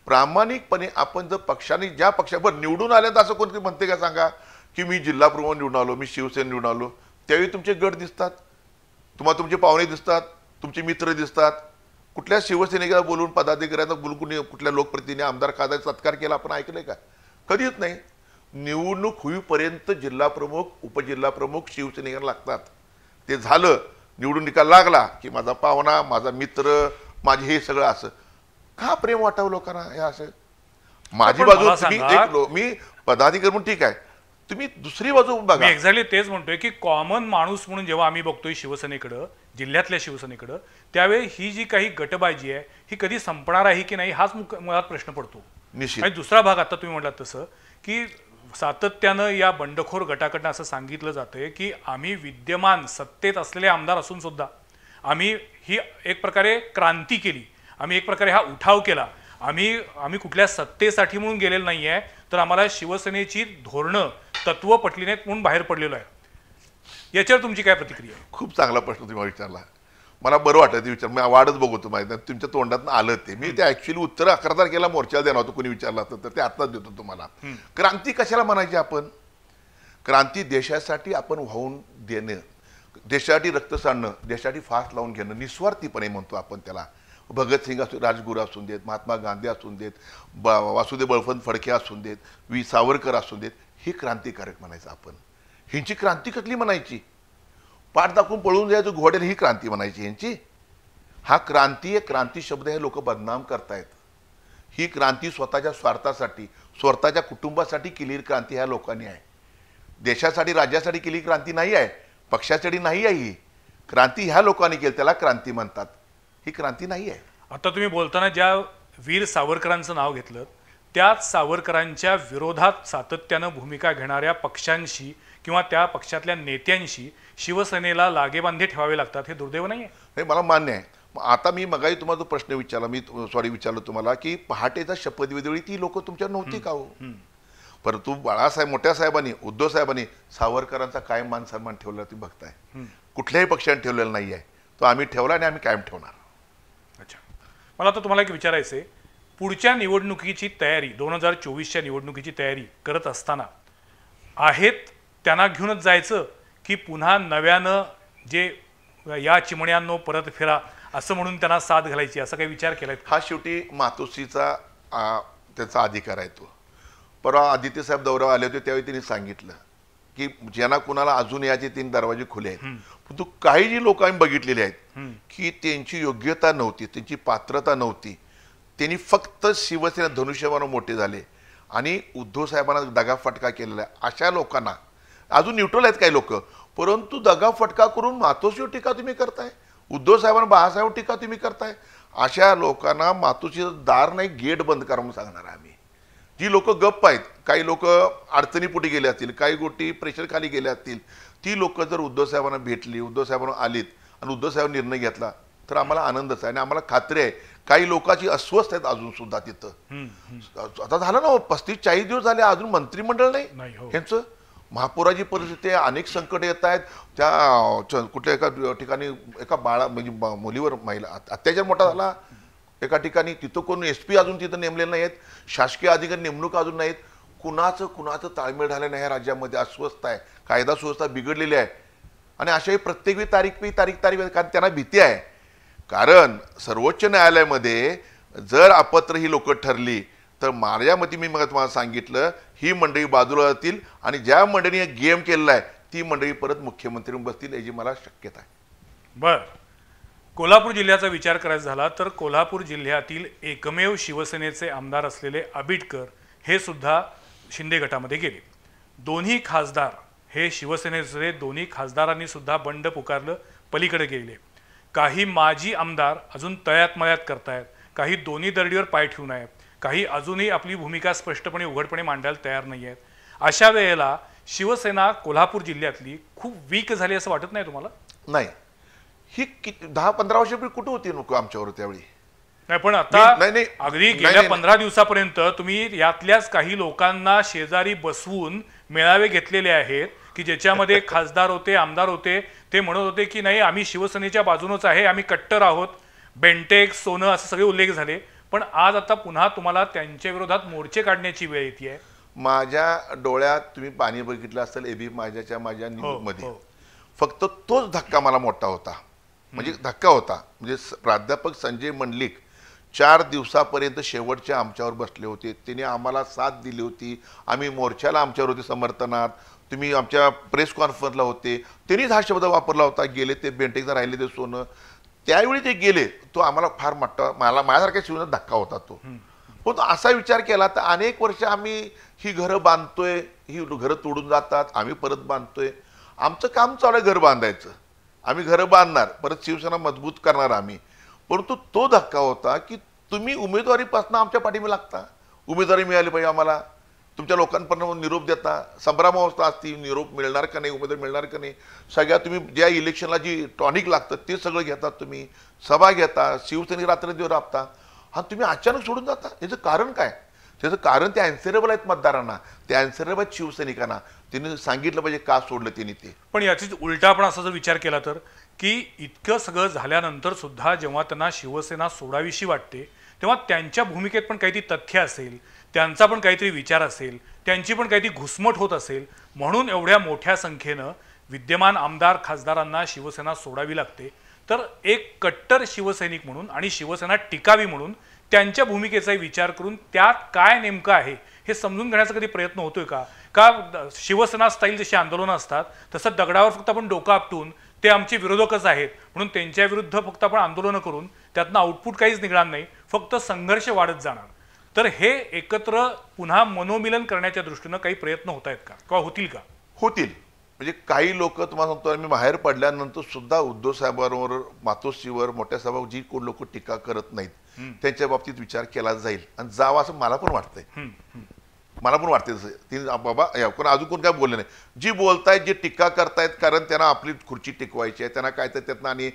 प्रामाणिकपणे आपण जर पक्षाने ज्या पक्षावर निवडून आल्यात असं कोणतरी म्हणते का सांगा की मी जिल्हा प्रमुख निवडून आलो, मी शिवसेना निवडून आलो, त्यावेळी तुमचे गट दिसतात, तुम्हाला तुमचे पाहुणे दिसतात, तुमचे मित्र दिसतात. कुठल्या शिवसैनिकाला बोलून, पदाधिकाऱ्यांना बोलून कुठल्या लोकप्रतिनिधी, आमदार खासदार सत्कार केला आपण ऐकलंय का? कधीच नाही. निवडणूक होईपर्यंत जिल्हा प्रमुख, उपजिल्हा प्रमुख शिवसैनिकांना लागतात. ते झालं, निवडून निकाल लागला की माझा पाहुणा, माझा मित्र, माझे हे सगळं असं का प्रेम वाटावं लोकांना? हे असं माझी बाजू मी पदाधिकारी म्हणून ठीक आहे, तुम्ही दुसरी बाजू बघा. एक्झॅक्टली तेच म्हणतोय की कॉमन माणूस म्हणून जेव्हा आम्ही बघतोय शिवसेनेकडं, जिल्ह्यातल्या शिवसेनेकडं, त्यावेळी ही जी काही गटबाजी आहे ही कधी संपणार आहे की नाही हाच मुळात प्रश्न पडतो. निश्चित. आणि दुसरा भाग आता तुम्ही म्हटलात तसं की सातत्यानं या बंडखोर गटाकडनं असं सांगितलं जातंय की आम्ही विद्यमान सत्तेत असलेले आमदार असून सुद्धा आम्ही ही एक प्रकारे क्रांती केली, आम्ही एक प्रकारे हा उठाव केला, आम्ही कुठल्या सत्तेसाठी म्हणून गेलेलो नाही आहे, तर आम्हाला शिवसेनेची धोरणं तत्व पटली नाहीत म्हणून बाहेर पडलेलो आहे. याच्यावर तुमची काय प्रतिक्रिया? खूप चांगला प्रश्न तुम्ही विचारला. मला बरं वाटलं ते विचार, मी वाढच बघतो माहिती तुमच्या तोंडात आलं ते. मी ते ऍक्च्युली उत्तर 11 तारखेला मोर्चाला देणार होतो, कोणी विचारलं असतं तर ते आत्ताच देतो तुम्हाला. क्रांती कशाला म्हणायची आपण? क्रांती देशासाठी आपण वाहून देणं, देशासाठी रक्त सांडणं, देशासाठी फास लावून घेणं, निस्वार्थीपणे म्हणतो आपण त्याला. भगतसिंग असू, राजगुरू असून देत, महात्मा गांधी असून देत, वासुदेव बळवंत फडके असून देत, वी सावरकर असून देत, ही क्रांतिकारक म्हणायचं आपण. ह्यांची क्रांती कसली म्हणायची? पाठ दाखवून पळून जायचं घोड्याला, ही क्रांती म्हणायची यांची? हा क्रांती आहे. क्रांती शब्द हे लोक बदनाम करतायत. ही क्रांती स्वतःच्या स्वार्थासाठी, स्वतःच्या कुटुंबासाठी केलेली क्रांती ह्या लोकांनी आहे. देशासाठी, राज्यासाठी केलेली क्रांती नाही आहे, पक्षासाठी नाही आहे. ही क्रांती ह्या लोकांनी केली, त्याला क्रांती म्हणतात. ही क्रांती नाही आहे. आता तुम्ही बोलताना ज्या वीर सावरकरांचं नाव घेतलं, त्याच सावरकरांच्या विरोधात सातत्यानं भूमिका घेणाऱ्या पक्षांशी किंवा त्या पक्षातल्या नेत्यांशी शिवसेनेला लागेबांधे ठेवावे लागतात, हे दुर्दैव नाही आहे? हे मला मान्य आहे. आता मी मगाही तुम्हाला जो प्रश्न विचारला, मी विचारलो तुम्हाला की पहाटेचा शपथविधीवेळी ती लोक तुमच्या नव्हती का हो? परंतु बाळासाहेब, मोठ्या साहेबांनी, उद्धव साहेबांनी सावरकरांचा कायम मान सन्मान ठेवला, तुम्ही बघताय. कुठल्याही पक्षाने ठेवलेला नाही आहे, तो आम्ही ठेवला आणि आम्ही कायम ठेवणार. अच्छा, मला आता तुम्हाला एक विचारायचं आहे पुढच्या निवडणुकीची तयारी 2024च्या निवडणुकीची तयारी करत असताना आहेत त्यांना घेऊनच जायचं की पुन्हा नव्यानं जे या चिमण्यांनो परत फिरा असं म्हणून त्यांना साथ घालायची, असा काही विचार केलाय? हा शेवटी मातोश्रीचा त्याचा अधिकार आहे तो. परवा आदित्य साहेब दौऱ्यावर आले होते त्यावेळी त्यांनी सांगितलं की ज्यांना कुणाला अजून याचे 3 दरवाजे खुले आहेत, परंतु काही जी लोक आम्ही बघितलेली आहेत की त्यांची योग्यता नव्हती, त्यांची पात्रता नव्हती, त्यांनी फक्त शिवसेना धनुष्यबाण मोठे झाले आणि उद्धव साहेबांना दगाफटका केलेला आहे. अशा लोकांना अजून न्यूट्रल आहेत काही लोक, परंतु दगाफटका करून मातोश्रीवर टीका तुम्ही करताय, उद्धव साहेबांना बाळासाहेब टीका तुम्ही करताय. अशा लोकांना मातोश्रीचं दार नाही गेट बंद करा म्हणून सांगणार आम्ही. जी लोक गप्प आहेत, काही लोक अडचणीपोटी गेले असतील, काही गोष्टी प्रेशर खाली गेल्या असतील, ती लोक जर उद्धव साहेबांना भेटली, उद्धव साहेबांना आलीत आणि उद्धव साहेब निर्णय घेतला तर आम्हाला आनंदच आहे. आणि आम्हाला खात्री आहे काही लोकांची अस्वस्थ आहेत अजून सुद्धा तिथं. आता झालं ना 35-40 दिवस झाले अजून मंत्रिमंडळ नाही ह्यांचं. महापुराची परिस्थिती आहे, अनेक संकट येत आहेत. त्या कुठल्या एका ठिकाणी एका म्हणजे मुलीवर महिला अत्याचार मोठा झाला एका ठिकाणी, तिथं कोण SP अजून तिथं नेमलेले नाहीत, शासकीय अधिकारी नेमणूक अजून नाहीत. कुणाचं ताळमेळ झालं नाही या राज्यामध्ये. अस्वस्थ आहे, कायदा सुव्यवस्था बिघडलेली आहे. आणि अशाही प्रत्येक तारीख कारण त्यांना भीती आहे. कारण सर्वोच्च न्यायालयामध्ये जर अपत्र ही लोक ठरली तर माझ्या मते मी मग तुम्हाला सांगितलं ही मंडळी बाजूला जातील आणि ज्या मंडळीने गेम केलेला आहे ती मंडळी परत मुख्यमंत्री बसतील याची मला शक्यता आहे. बरं, कोल्हापूर जिल्ह्याचा विचार करायचा झाला तर कोल्हापूर जिल्ह्यातील एकमेव शिवसेनेचे आमदार असलेले आबिटकर हे सुद्धा शिंदे गटामध्ये गेले. दोन्ही खासदार हे शिवसेनेचे दोन्ही खासदारांनी सुद्धा बंड पुकारलं, पलीकडे गेले. काही माजी आमदार अजून तळ्यात मळ्यात करतायत, काही दोन्ही दरडीवर पाय ठेवून आहेत, काही अजूनही आपली भूमिका स्पष्टपणे उघडपणे मांडायला तयार नाही आहेत. अशा वेळेला शिवसेना कोल्हापूर जिल्ह्यातली खूप वीक झाली असं वाटत नाही तुम्हाला? नाही, ही 10-15 वर्षापूर्वी कुठं होती नको आमच्यावर त्यावेळी? नाही, पण आता अगदी गेल्या 15 दिवसापर्यंत तुम्ही यातल्याच काही लोकांना शेजारी बसवून मेळावे घेतलेले आहेत की ज्याच्यामध्ये खासदार होते, आमदार होते, ते म्हणत होते की नाही आम्ही शिवसेनेच्या बाजूनच आहे, आम्ही कट्टर आहोत, बेंटेक्स सोनं असे सगळे उल्लेख झाले. पण आज आता पुन्हा तुम्हाला त्यांच्या विरोधात मोर्चे काढण्याची वेळ येते. माझ्या डोळ्यात तुम्ही पाणी बघितलं असेल एबी माझ्या न्यूजमध्ये, फक्त तोच धक्का मला मोठा होता. म्हणजे धक्का होता म्हणजे प्राध्यापक संजय मंडलिक 4 दिवसापर्यंत शेवटच्या आमच्यावर बसले होते, त्यांनी आम्हाला साथ दिली होती. आम्ही मोर्चाला आमच्यावर होते समर्थनात, तुम्ही आमच्या प्रेस कॉन्फरन्सला होते, त्यांनीच हा शब्द वापरला होता गेले ते बेंटेक्सला राहिले ते सोनं. त्यावेळी ते गेले तो आम्हाला फार मोठा माझ्यासारख्या शिवसेनेत धक्का होता तो. पण असा विचार केला तर अनेक वर्ष आम्ही ही घरं बांधतोय, ही घरं तोडून जातात, आम्ही परत बांधतोय. आमचं काम चालू आहे घर बांधायचं, आम्ही घरं बांधणार, परत शिवसेना मजबूत करणार आम्ही. परंतु तो धक्का होता की तुम्ही उमेदवारीपासून आमच्या पाठीशी लागता, उमेदवारी मिळाली पाहिजे आम्हाला, तुमच्या लोकांपर्यंत निरोप देता, संभ्रमावस्था असती निरोप मिळणार का नाही, उमेदवार मिळणार का नाही. सगळ्या तुम्ही ज्या इलेक्शनला जी टॉनिक लागतं ते सगळं घेतात, तुम्ही सभा घेता, शिवसेने रात्रदिवस राबता, आणि तुम्ही अचानक सोडून जाता. याचं कारण काय? त्याचं कारण ते अँसरेबल आहेत मतदारांना, ते अँसरेबल आहेत शिवसैनिकांना. त्यांनी सांगितलं पाहिजे का सोडलं त्यांनी ते. पण याचीच उलटा आपण असा जर विचार केला तर की इतकं सगळं झाल्यानंतर सुद्धा जेव्हा त्यांना शिवसेना सोडावीशी वाटते तेव्हा त्यांच्या भूमिकेत पण काहीतरी तथ्य असेल, त्यांचा पण काहीतरी विचार असेल, त्यांची पण काहीतरी घुसमट होत असेल, म्हणून एवढ्या मोठ्या संख्येनं विद्यमान आमदार खासदारांना शिवसेना सोडावी लागते. तर एक कट्टर शिवसैनिक म्हणून आणि शिवसेना टिकावी म्हणून त्यांच्या भूमिकेचा विचार करून त्यात काय नेमकं आहे हे समजून घेण्याचा कधी प्रयत्न होतोय का? का शिवसेना स्टाईल जशी आंदोलनं असतात तसं दगडावर फक्त आपण डोकं आपटून ते आमचे विरोधकच आहेत म्हणून त्यांच्या विरुद्ध फक्त आपण आंदोलनं करून त्यातनं आउटपुट काहीच निघणार नाही, फक्त संघर्ष वाढत जाणार. तर हे एकत्र पुन्हा मनोमिलन करण्याच्या दृष्टीनं काही प्रयत्न होत आहेत का किंवा होतील का? होतील. म्हणजे काही लोक तुम्हाला सांगतो आम्ही बाहेर पडल्यानंतर सुद्धा उद्धव साहेबांवर, मातोश्रीवर, मोठ्या साहेबांवर जी कोण लोक टीका करत नाहीत त्यांच्या बाबतीत विचार केला जाईल आणि जावा असं मला पण वाटतंय. मला पण वाटते तसं ती बाबा कोण अजून कोण काय बोलले नाही. जी बोलतायत, जे टीका करतायत, कारण त्यांना आपली खुर्ची टिकवायची आहे, त्यांना काय तर त्यातनं आणि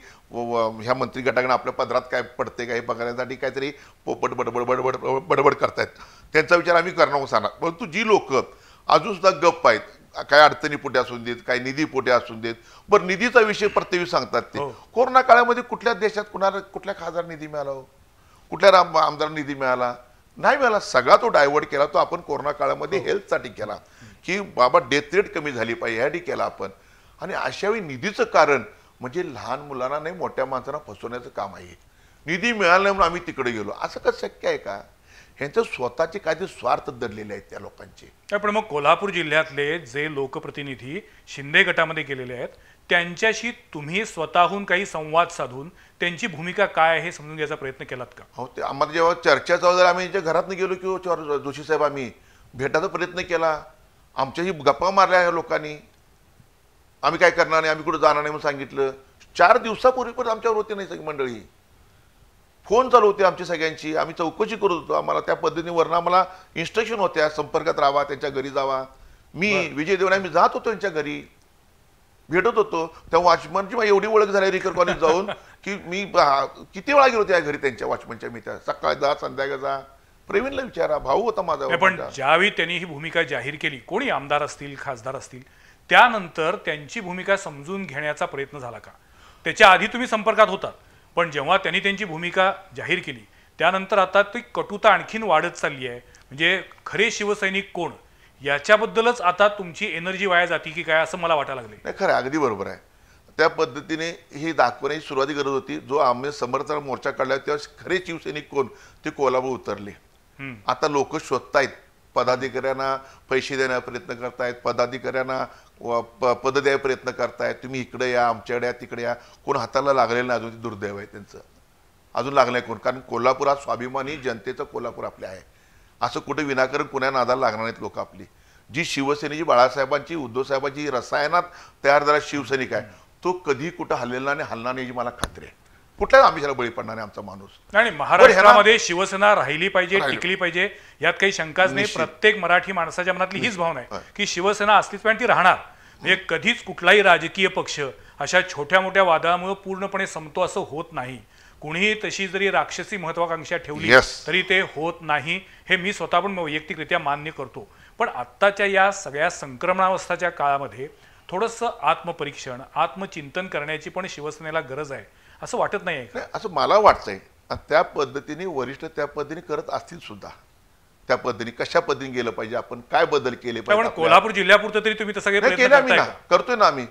ह्या मंत्री गटाकडे आपल्या पदरात काय पडते काय बघण्यासाठी काहीतरी पोपट बडबड करतायत, त्यांचा विचार आम्ही करणार सांगणार. परंतु जी लोक अजून सुद्धा गप्प आहेत, काय अडचणीपोटे असून देत, काय निधीपोटे असून देत, बरं निधीचा विषय प्रत्येक सांगतात ते. कोरोना काळामध्ये कुठल्या देशात कुठल्या खासदार निधी मिळाला, कुठल्या आमदार निधी मिळाला, नाही मिळाला. सगळा तो डायव्हर्ट केला तो आपण कोरोना काळामध्ये हेल्थसाठी केला, की बाबा डेथ रेट कमी झाली पाहिजे ह्यासाठी केला आपण. आणि अशावेळी निधीचं कारण म्हणजे लहान मुलांना नाही मोठ्या माणसांना फसवण्याचं काम आहे. निधी मिळाला नाही म्हणून आम्ही तिकडे गेलो असं कसं शक्य आहे का? ह्यांचं स्वतःचे काहीतरी स्वार्थ दडलेले आहेत त्या लोकांचे. पण मग कोल्हापूर जिल्ह्यातले जे लोकप्रतिनिधी शिंदे गटामध्ये गेलेले आहेत त्यांच्याशी तुम्ही स्वतःहून काही संवाद साधून त्यांची भूमिका काय आहे हे समजून घ्यायचा प्रयत्न केलात का? हो, ते आम्हाला जेव्हा चर्चा चालू झाली आम्ही त्यांच्या घरातनं गेलो की जोशी साहेब आम्ही भेटायचा प्रयत्न केला. आमच्याही गप्पा मारल्या ह्या लोकांनी. आम्ही काय करणार नाही, आम्ही कुठं जाणार नाही म्हणून सांगितलं. 4 दिवसापूर्वी पण आमच्यावर होती नाही सगळी मंडळी. फोन चालू होते आमची सगळ्यांची. आम्ही चौकशी करत होतो. आम्हाला त्या पद्धतीने आम्हाला इन्स्ट्रक्शन होत्या संपर्कात राहावा, त्यांच्या घरी जावा. मी विजय देवणे आम्ही जात होतो त्यांच्या घरी, भेटत होतो. त्या वॉचमनची माझी एवढी ओळख झाली रिकर कॉलेज जाऊन की मी किती वेळा गेलो त्या घरी त्यांच्या वॉचमनच्या. मी त्या सकाळी जा संध्याकाळी जा. प्रवीणला विचारा, भाऊ होता माझा. पण ज्यावेळी त्यांनी ही भूमिका जाहीर केली, कोणी आमदार असतील खासदार असतील, त्यानंतर त्यांची भूमिका समजून घेण्याचा प्रयत्न झाला का? त्याच्या आधी तुम्ही संपर्कात होतात, पण जेव्हा त्यांनी त्यांची भूमिका जाहीर केली त्यानंतर आता ती कटुता आणखीन वाढत चालली आहे. म्हणजे खरे शिवसैनिक कोण याच्याबद्दलच आता तुमची एनर्जी वाया जाती की काय असं मला वाटायला लागले. नाही, खरं अगदी बरोबर आहे. त्या पद्धतीने ही दाखवण्याची सुरुवाती गरज होती. जो आम्ही समर्थन मोर्चा काढला तेव्हा खरे शिवसैनिक कोण ते कोल्हापूर उतरले. आता लोक शोधतायत, पदाधिकाऱ्यांना पैसे देण्याचा प्रयत्न करतायत, पदाधिकाऱ्यांना पद द्यायचा प्रयत्न करतायत. तुम्ही इकडे या, आमच्याकडे या, तिकडे या. कोण हाताला लागलेलं नाही अजून. ते दुर्दैव आहे त्यांचं, अजून लागलं कोण. कारण कोल्हापूर हा स्वाभिमानी जनतेचं कोल्हापूर आपले आहे. असं कुठे विनाकारण कुणा नादाला लागणार नाहीत लोक आपली. जी शिवसेनेची बाळासाहेबांची उद्धव साहेबांची रसायनात तयार झालेला शिवसैनिक आहे तो कधी कुठं हल्लेला नाही, हलणार नाही याची मला खात्री आहे. कुठल्याच आमिषाला बळी पडणार नाही आमचा माणूस. आणि महाराष्ट्रामध्ये शिवसेना राहिली पाहिजे, टिकली पाहिजे, यात काही शंकाच नाही. प्रत्येक मराठी माणसाच्या मनातली हीच भावना आहे की शिवसेना असलीच पाहिजे, ती राहणार. म्हणजे कधीच कुठलाही राजकीय पक्ष अशा छोट्या मोठ्या वादामुळे पूर्णपणे संपतो असं होत नाही. कुणीही तशी जरी राक्षसी महत्वाकांक्षा ठेवली तरी ते होत नाही, हे मी स्वतः पण वैयक्तिकरित्या मान्य करतो. पण आत्ताच्या या सगळ्या संक्रमणावस्थाच्या काळामध्ये थोडंसं आत्मपरीक्षण, आत्मचिंतन करण्याची पण शिवसेनेला गरज आहे असं वाटत नाही आहे? असं मला वाटतंय. त्या पद्धतीने वरिष्ठ त्या पद्धतीने करत असतील सुद्धा. त्या पद्धतीने कशा पद्धतीने गेलं पाहिजे, आपण काय बदल केले पाहिजे. कोल्हापूर जिल्ह्यापुरतं तरी तुम्ही तसं करतोय ना आम्ही.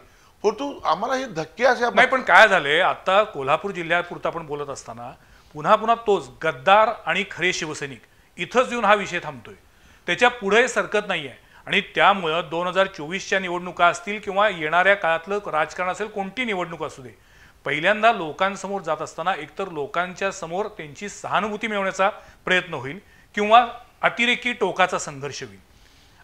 परंतु आम्हाला हे धक्के असे नाही. पण काय झालंय आता कोल्हापूर जिल्ह्यापुरता आपण बोलत असताना पुन्हा पुन्हा तोच गद्दार आणि खरे शिवसैनिक इथंच येऊन हा विषय थांबतोय, त्याच्या पुढे सरकत नाहीये. आणि त्यामुळं 2024च्या निवडणुका असतील किंवा येणाऱ्या काळातलं राजकारण असेल, कोणती निवडणूक असू दे, पहिल्यांदा लोकांसमोर जात असताना एकतर लोकांच्या समोर त्यांची सहानुभूती मिळवण्याचा प्रयत्न होईल किंवा अतिरेकी टोकाचा संघर्ष होईल.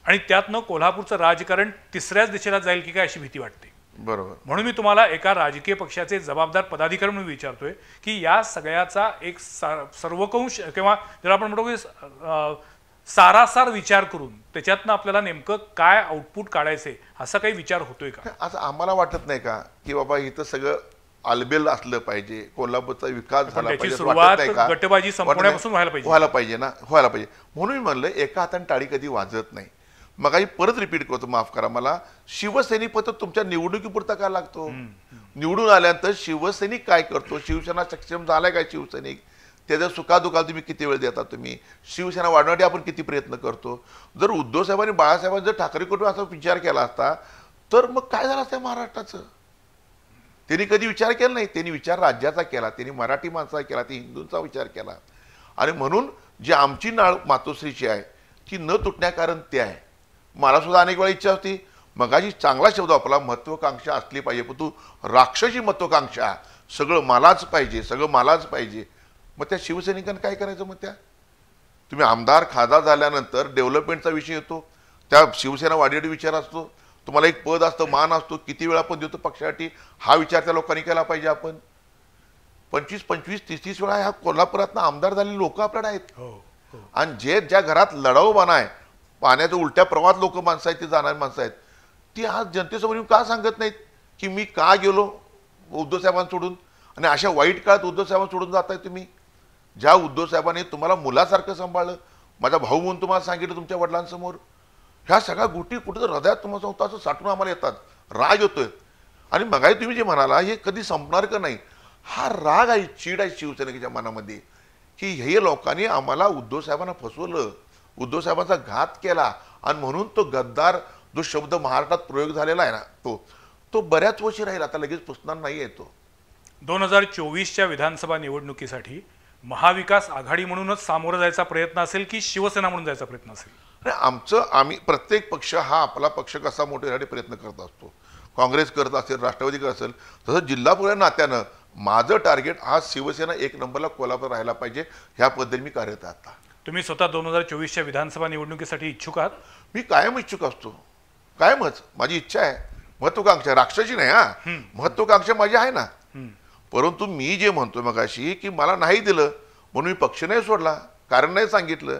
आणि त्यातनं कोल्हापूरचं राजकारण तिसऱ्याच दिशेला जाईल की काय अशी भीती वाटते. बरोबर. म्हणून मी तुम्हाला एका राजकीय पक्षाचे जबाबदार पदाधिकारी म्हणून विचारतोय की या सगळ्याचा एक सर्वकंश किंवा जर आपण म्हणतो की सारासार विचार करून त्याच्यातनं आपल्याला नेमकं काय आउटपुट काढायचे असा काही विचार होतोय का? असं आम्हाला वाटत नाही का की बाबा इथं सगळं आलबेल असलं पाहिजे, कोल्हापूरचा विकास झाला पाहिजे, सुरुवात गटबाजी संपवण्यापासून व्हायला पाहिजे ना, व्हायला पाहिजे. म्हणून मी म्हणलं एका हाताने टाळी कधी वाजत नाही. मग परत रिपीट करतो, माफ करा मला. शिवसैनिक पत्र तुमच्या निवडणुकीपुरता काय लागतो? निवडून आल्यानंतर शिवसैनिक काय करतो, शिवसेना सक्षम झालाय काय शिवसैनिक, त्याच्या सुखादुखाला तुम्ही किती वेळ देता, तुम्ही शिवसेना वाढवण्यासाठी आपण किती प्रयत्न करतो. जर उद्धव साहेबांनी बाळासाहेबांनी जर ठाकरे कुटुंब असा विचार केला असता तर मग काय झालं असतं महाराष्ट्राचं? त्यांनी कधी विचार केला नाही. त्यांनी विचार राज्याचा केला, त्यांनी मराठी माणसाचा केला, ते हिंदूंचा विचार केला. आणि म्हणून जी आमची नाळ मातोश्रीची आहे ती न तुटण्या कारण ते आहे. मला सुद्धा अनेक वेळा इच्छा होती, मगाशी चांगला शब्द आपला महत्वाकांक्षा असली पाहिजे, पण तू राक्षसी महत्वाकांक्षा, सगळं मलाच पाहिजे, सगळं मलाच पाहिजे. मग त्या शिवसैनिकांना काय करायचं? मग तुम्ही आमदार खासदार झाल्यानंतर डेव्हलपमेंटचा विषय येतो, त्या शिवसेना वाढीसाठी विचार असतो, तुम्हाला एक पद असतं, मान असतो, किती वेळा आपण देतो पक्षासाठी, हा विचार त्या लोकांनी केला पाहिजे. आपण 25-25, 30 वेळा ह्या कोल्हापुरातनं आमदार झालेले लोक आपल्याकडे आहेत. आणि जे ज्या घरात लढाऊबाणा आहे, पाण्याच्या उलट्या प्रवाहात लोक माणसं आहेत, ते जाणारी माणसं आहेत, ती आज जनतेसमोर येऊन का सांगत नाहीत की मी का गेलो उद्धव साहेबांना सोडून? आणि अशा वाईट काळात उद्धव साहेबांना सोडून जाताय तुम्ही. ज्या उद्धव साहेबांनी तुम्हाला मुलासारखं सांभाळलं, माझा भाऊ म्हणून तुम्हाला सांगितलं तुमच्या वडिलांसमोर, ह्या सगळ्या गोष्टी कुठं हृदयात तुम्हाला सांगतो असं साठून आम्हाला येतात, राग येतोय. आणि मगाही तुम्ही जे म्हणाला हे कधी संपणार का नाही, हा राग आहे, चीड आहे शिवसेनेच्या मनामध्ये की हे लोकांनी आम्हाला उद्धव साहेबांना फसवलं, उद्धव साहेबांचा घात केला आणि म्हणून तो गद्दार जो शब्द महाराष्ट्रात प्रयोग झालेला आहे ना तो बऱ्याच वर्षी राहील, आता लगेच पुसणार नाही आहे तो. 2024च्या विधानसभा निवडणुकीसाठी महाविकास आघाडी म्हणूनच सामोरं जायचा प्रयत्न असेल की शिवसेना म्हणून जायचा प्रयत्न असेल? आम्ही प्रत्येक पक्ष हा आपला पक्ष कसा मोठेसाठी प्रयत्न करत असतो. काँग्रेस करत असेल, राष्ट्रवादी करत असेल, तसं जिल्हा पुढे नात्यानं माझं टार्गेट आज शिवसेना एक नंबरला कोल्हापूर राहायला पाहिजे, ह्या पद्धतीने मी कार्यरत आहे. आता तुम्ही स्वतः 2024च्या विधानसभा निवडणुकीसाठी इच्छुक आहात? मी कायम इच्छुक असतो, कायमच माझी इच्छा आहे, महत्वाकांक्षा राक्षसी नाही, हा महत्वाकांक्षा माझी आहे ना. परंतु मी जे म्हणतोय मगाशी की मला नाही दिलं म्हणून मी पक्ष नाही सोडला, कारण नाही सांगितलं.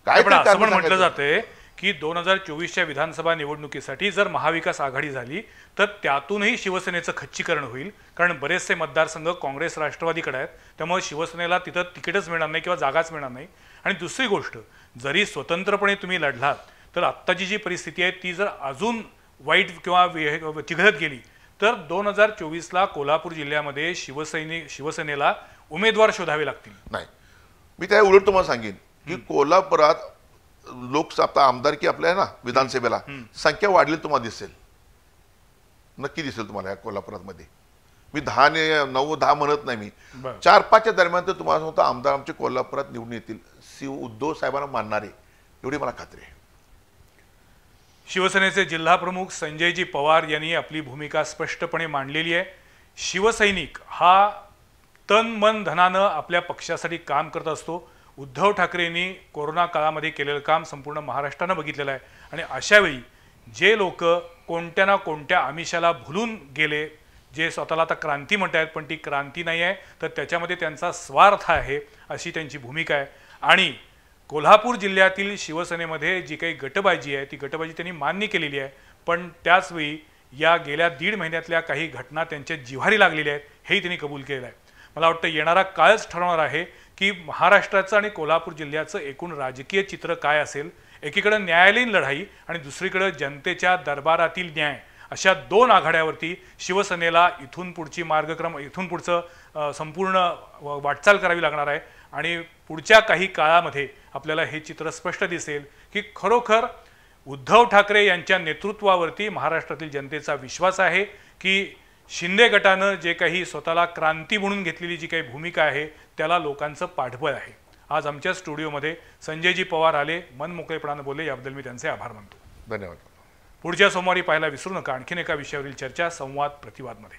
काय पण असं पण म्हटलं जाते की 2024च्या विधानसभा निवडणुकीसाठी जर महाविकास आघाडी झाली तर त्यातूनही शिवसेनेचं खच्चीकरण होईल, कारण बरेचसे मतदारसंघ काँग्रेस राष्ट्रवादीकडे आहेत, त्यामुळे शिवसेनेला तिथं तिकीटच मिळणार नाही किंवा जागाच मिळणार नाही. आणि दुसरी गोष्ट, जरी स्वतंत्रपणे तुम्ही लढलात तर आत्ताची जी परिस्थिती आहे ती जर अजून वाईट किंवा चिघळत गेली तर 2024ला कोल्हापूर जिल्ह्यामध्ये शिवसेनेला उमेदवार शोधावे लागतील. नाही, मी त्या उलट तुम्हाला सांगेन की कोल्हापुरात लोकसभा आमदारकी आपल्या ना विधानसभेला संख्या वाढली तुम्हाला दिसेल, नक्की दिसेल तुम्हाला या कोल्हापुरात मध्ये. मी 9-10 म्हणत नाही, मी 4-5च्या दरम्यान तर तुम्हाला सांगतो आमदार आमचे कोल्हापुरात निवडून येतील, उद्धव साहेबांना मानणारे, एवढी मला खात्री आहे. शिवसेनेचे जिल्हा प्रमुख संजयजी पवार यांनी आपली भूमिका स्पष्टपणे मांडलेली आहे. शिवसैनिक हा तन मन धनानं आपल्या पक्षासाठी काम करत असतो. उद्धव ठाकरेंनी कोरोना काळामध्ये केलेलं काम संपूर्ण महाराष्ट्रानं बघितलेलं आहे आणि अशावेळी जे लोक कोणत्या ना कोणत्या आमिषाला भुलून गेले, जे स्वतःला आता क्रांती म्हणतात पण ती क्रांती नाही आहे तर त्याच्यामध्ये त्यांचा स्वार्थ आहे, अशी त्यांची भूमिका आहे. आणि कोल्हापूर जिल्ह्यातील शिवसेनेमध्ये जी काही गटबाजी आहे ती गटबाजी त्यांनी मान्य केलेली आहे, पण त्याचवेळी या गेल्या 1.5 महिन्यातल्या काही घटना त्यांच्या जिव्हारी लागलेल्या आहेत हेही त्यांनी कबूल केलेलं आहे. मला वाटतं येणारा काळच ठरवणार आहे की महाराष्ट्राचं आणि कोल्हापूर जिल्ह्याचं एकूण राजकीय चित्र काय असेल. एकीकडे न्यायालयीन लढाई आणि दुसरीकडे जनतेच्या दरबारातील न्याय, अशा 2 आघाड्यावरती शिवसेनेला इथून पुढचं संपूर्ण वाटचाल करावी लागणार आहे. आणि पुढच्या काही काळामध्ये आपल्याला हे चित्र स्पष्ट दिसेल की खरोखर उद्धव ठाकरे यांच्या नेतृत्वावरती महाराष्ट्रातील जनतेचा विश्वास आहे की शिंदे गटानं जे काही स्वतःला क्रांती म्हणून घेतलेली जी काही भूमिका आहे त्याला लोकांचं पाठबळ आहे. आज आमच्या स्टुडिओमध्ये संजयजी पवार आले, मन मोकळेपणानं बोलले, याबद्दल मी त्यांचे आभार मानतो. धन्यवाद. पुढच्या सोमवारी पाहायला विसरू नका आणखीन एका विषयावरील चर्चा संवाद प्रतिवादमध्ये.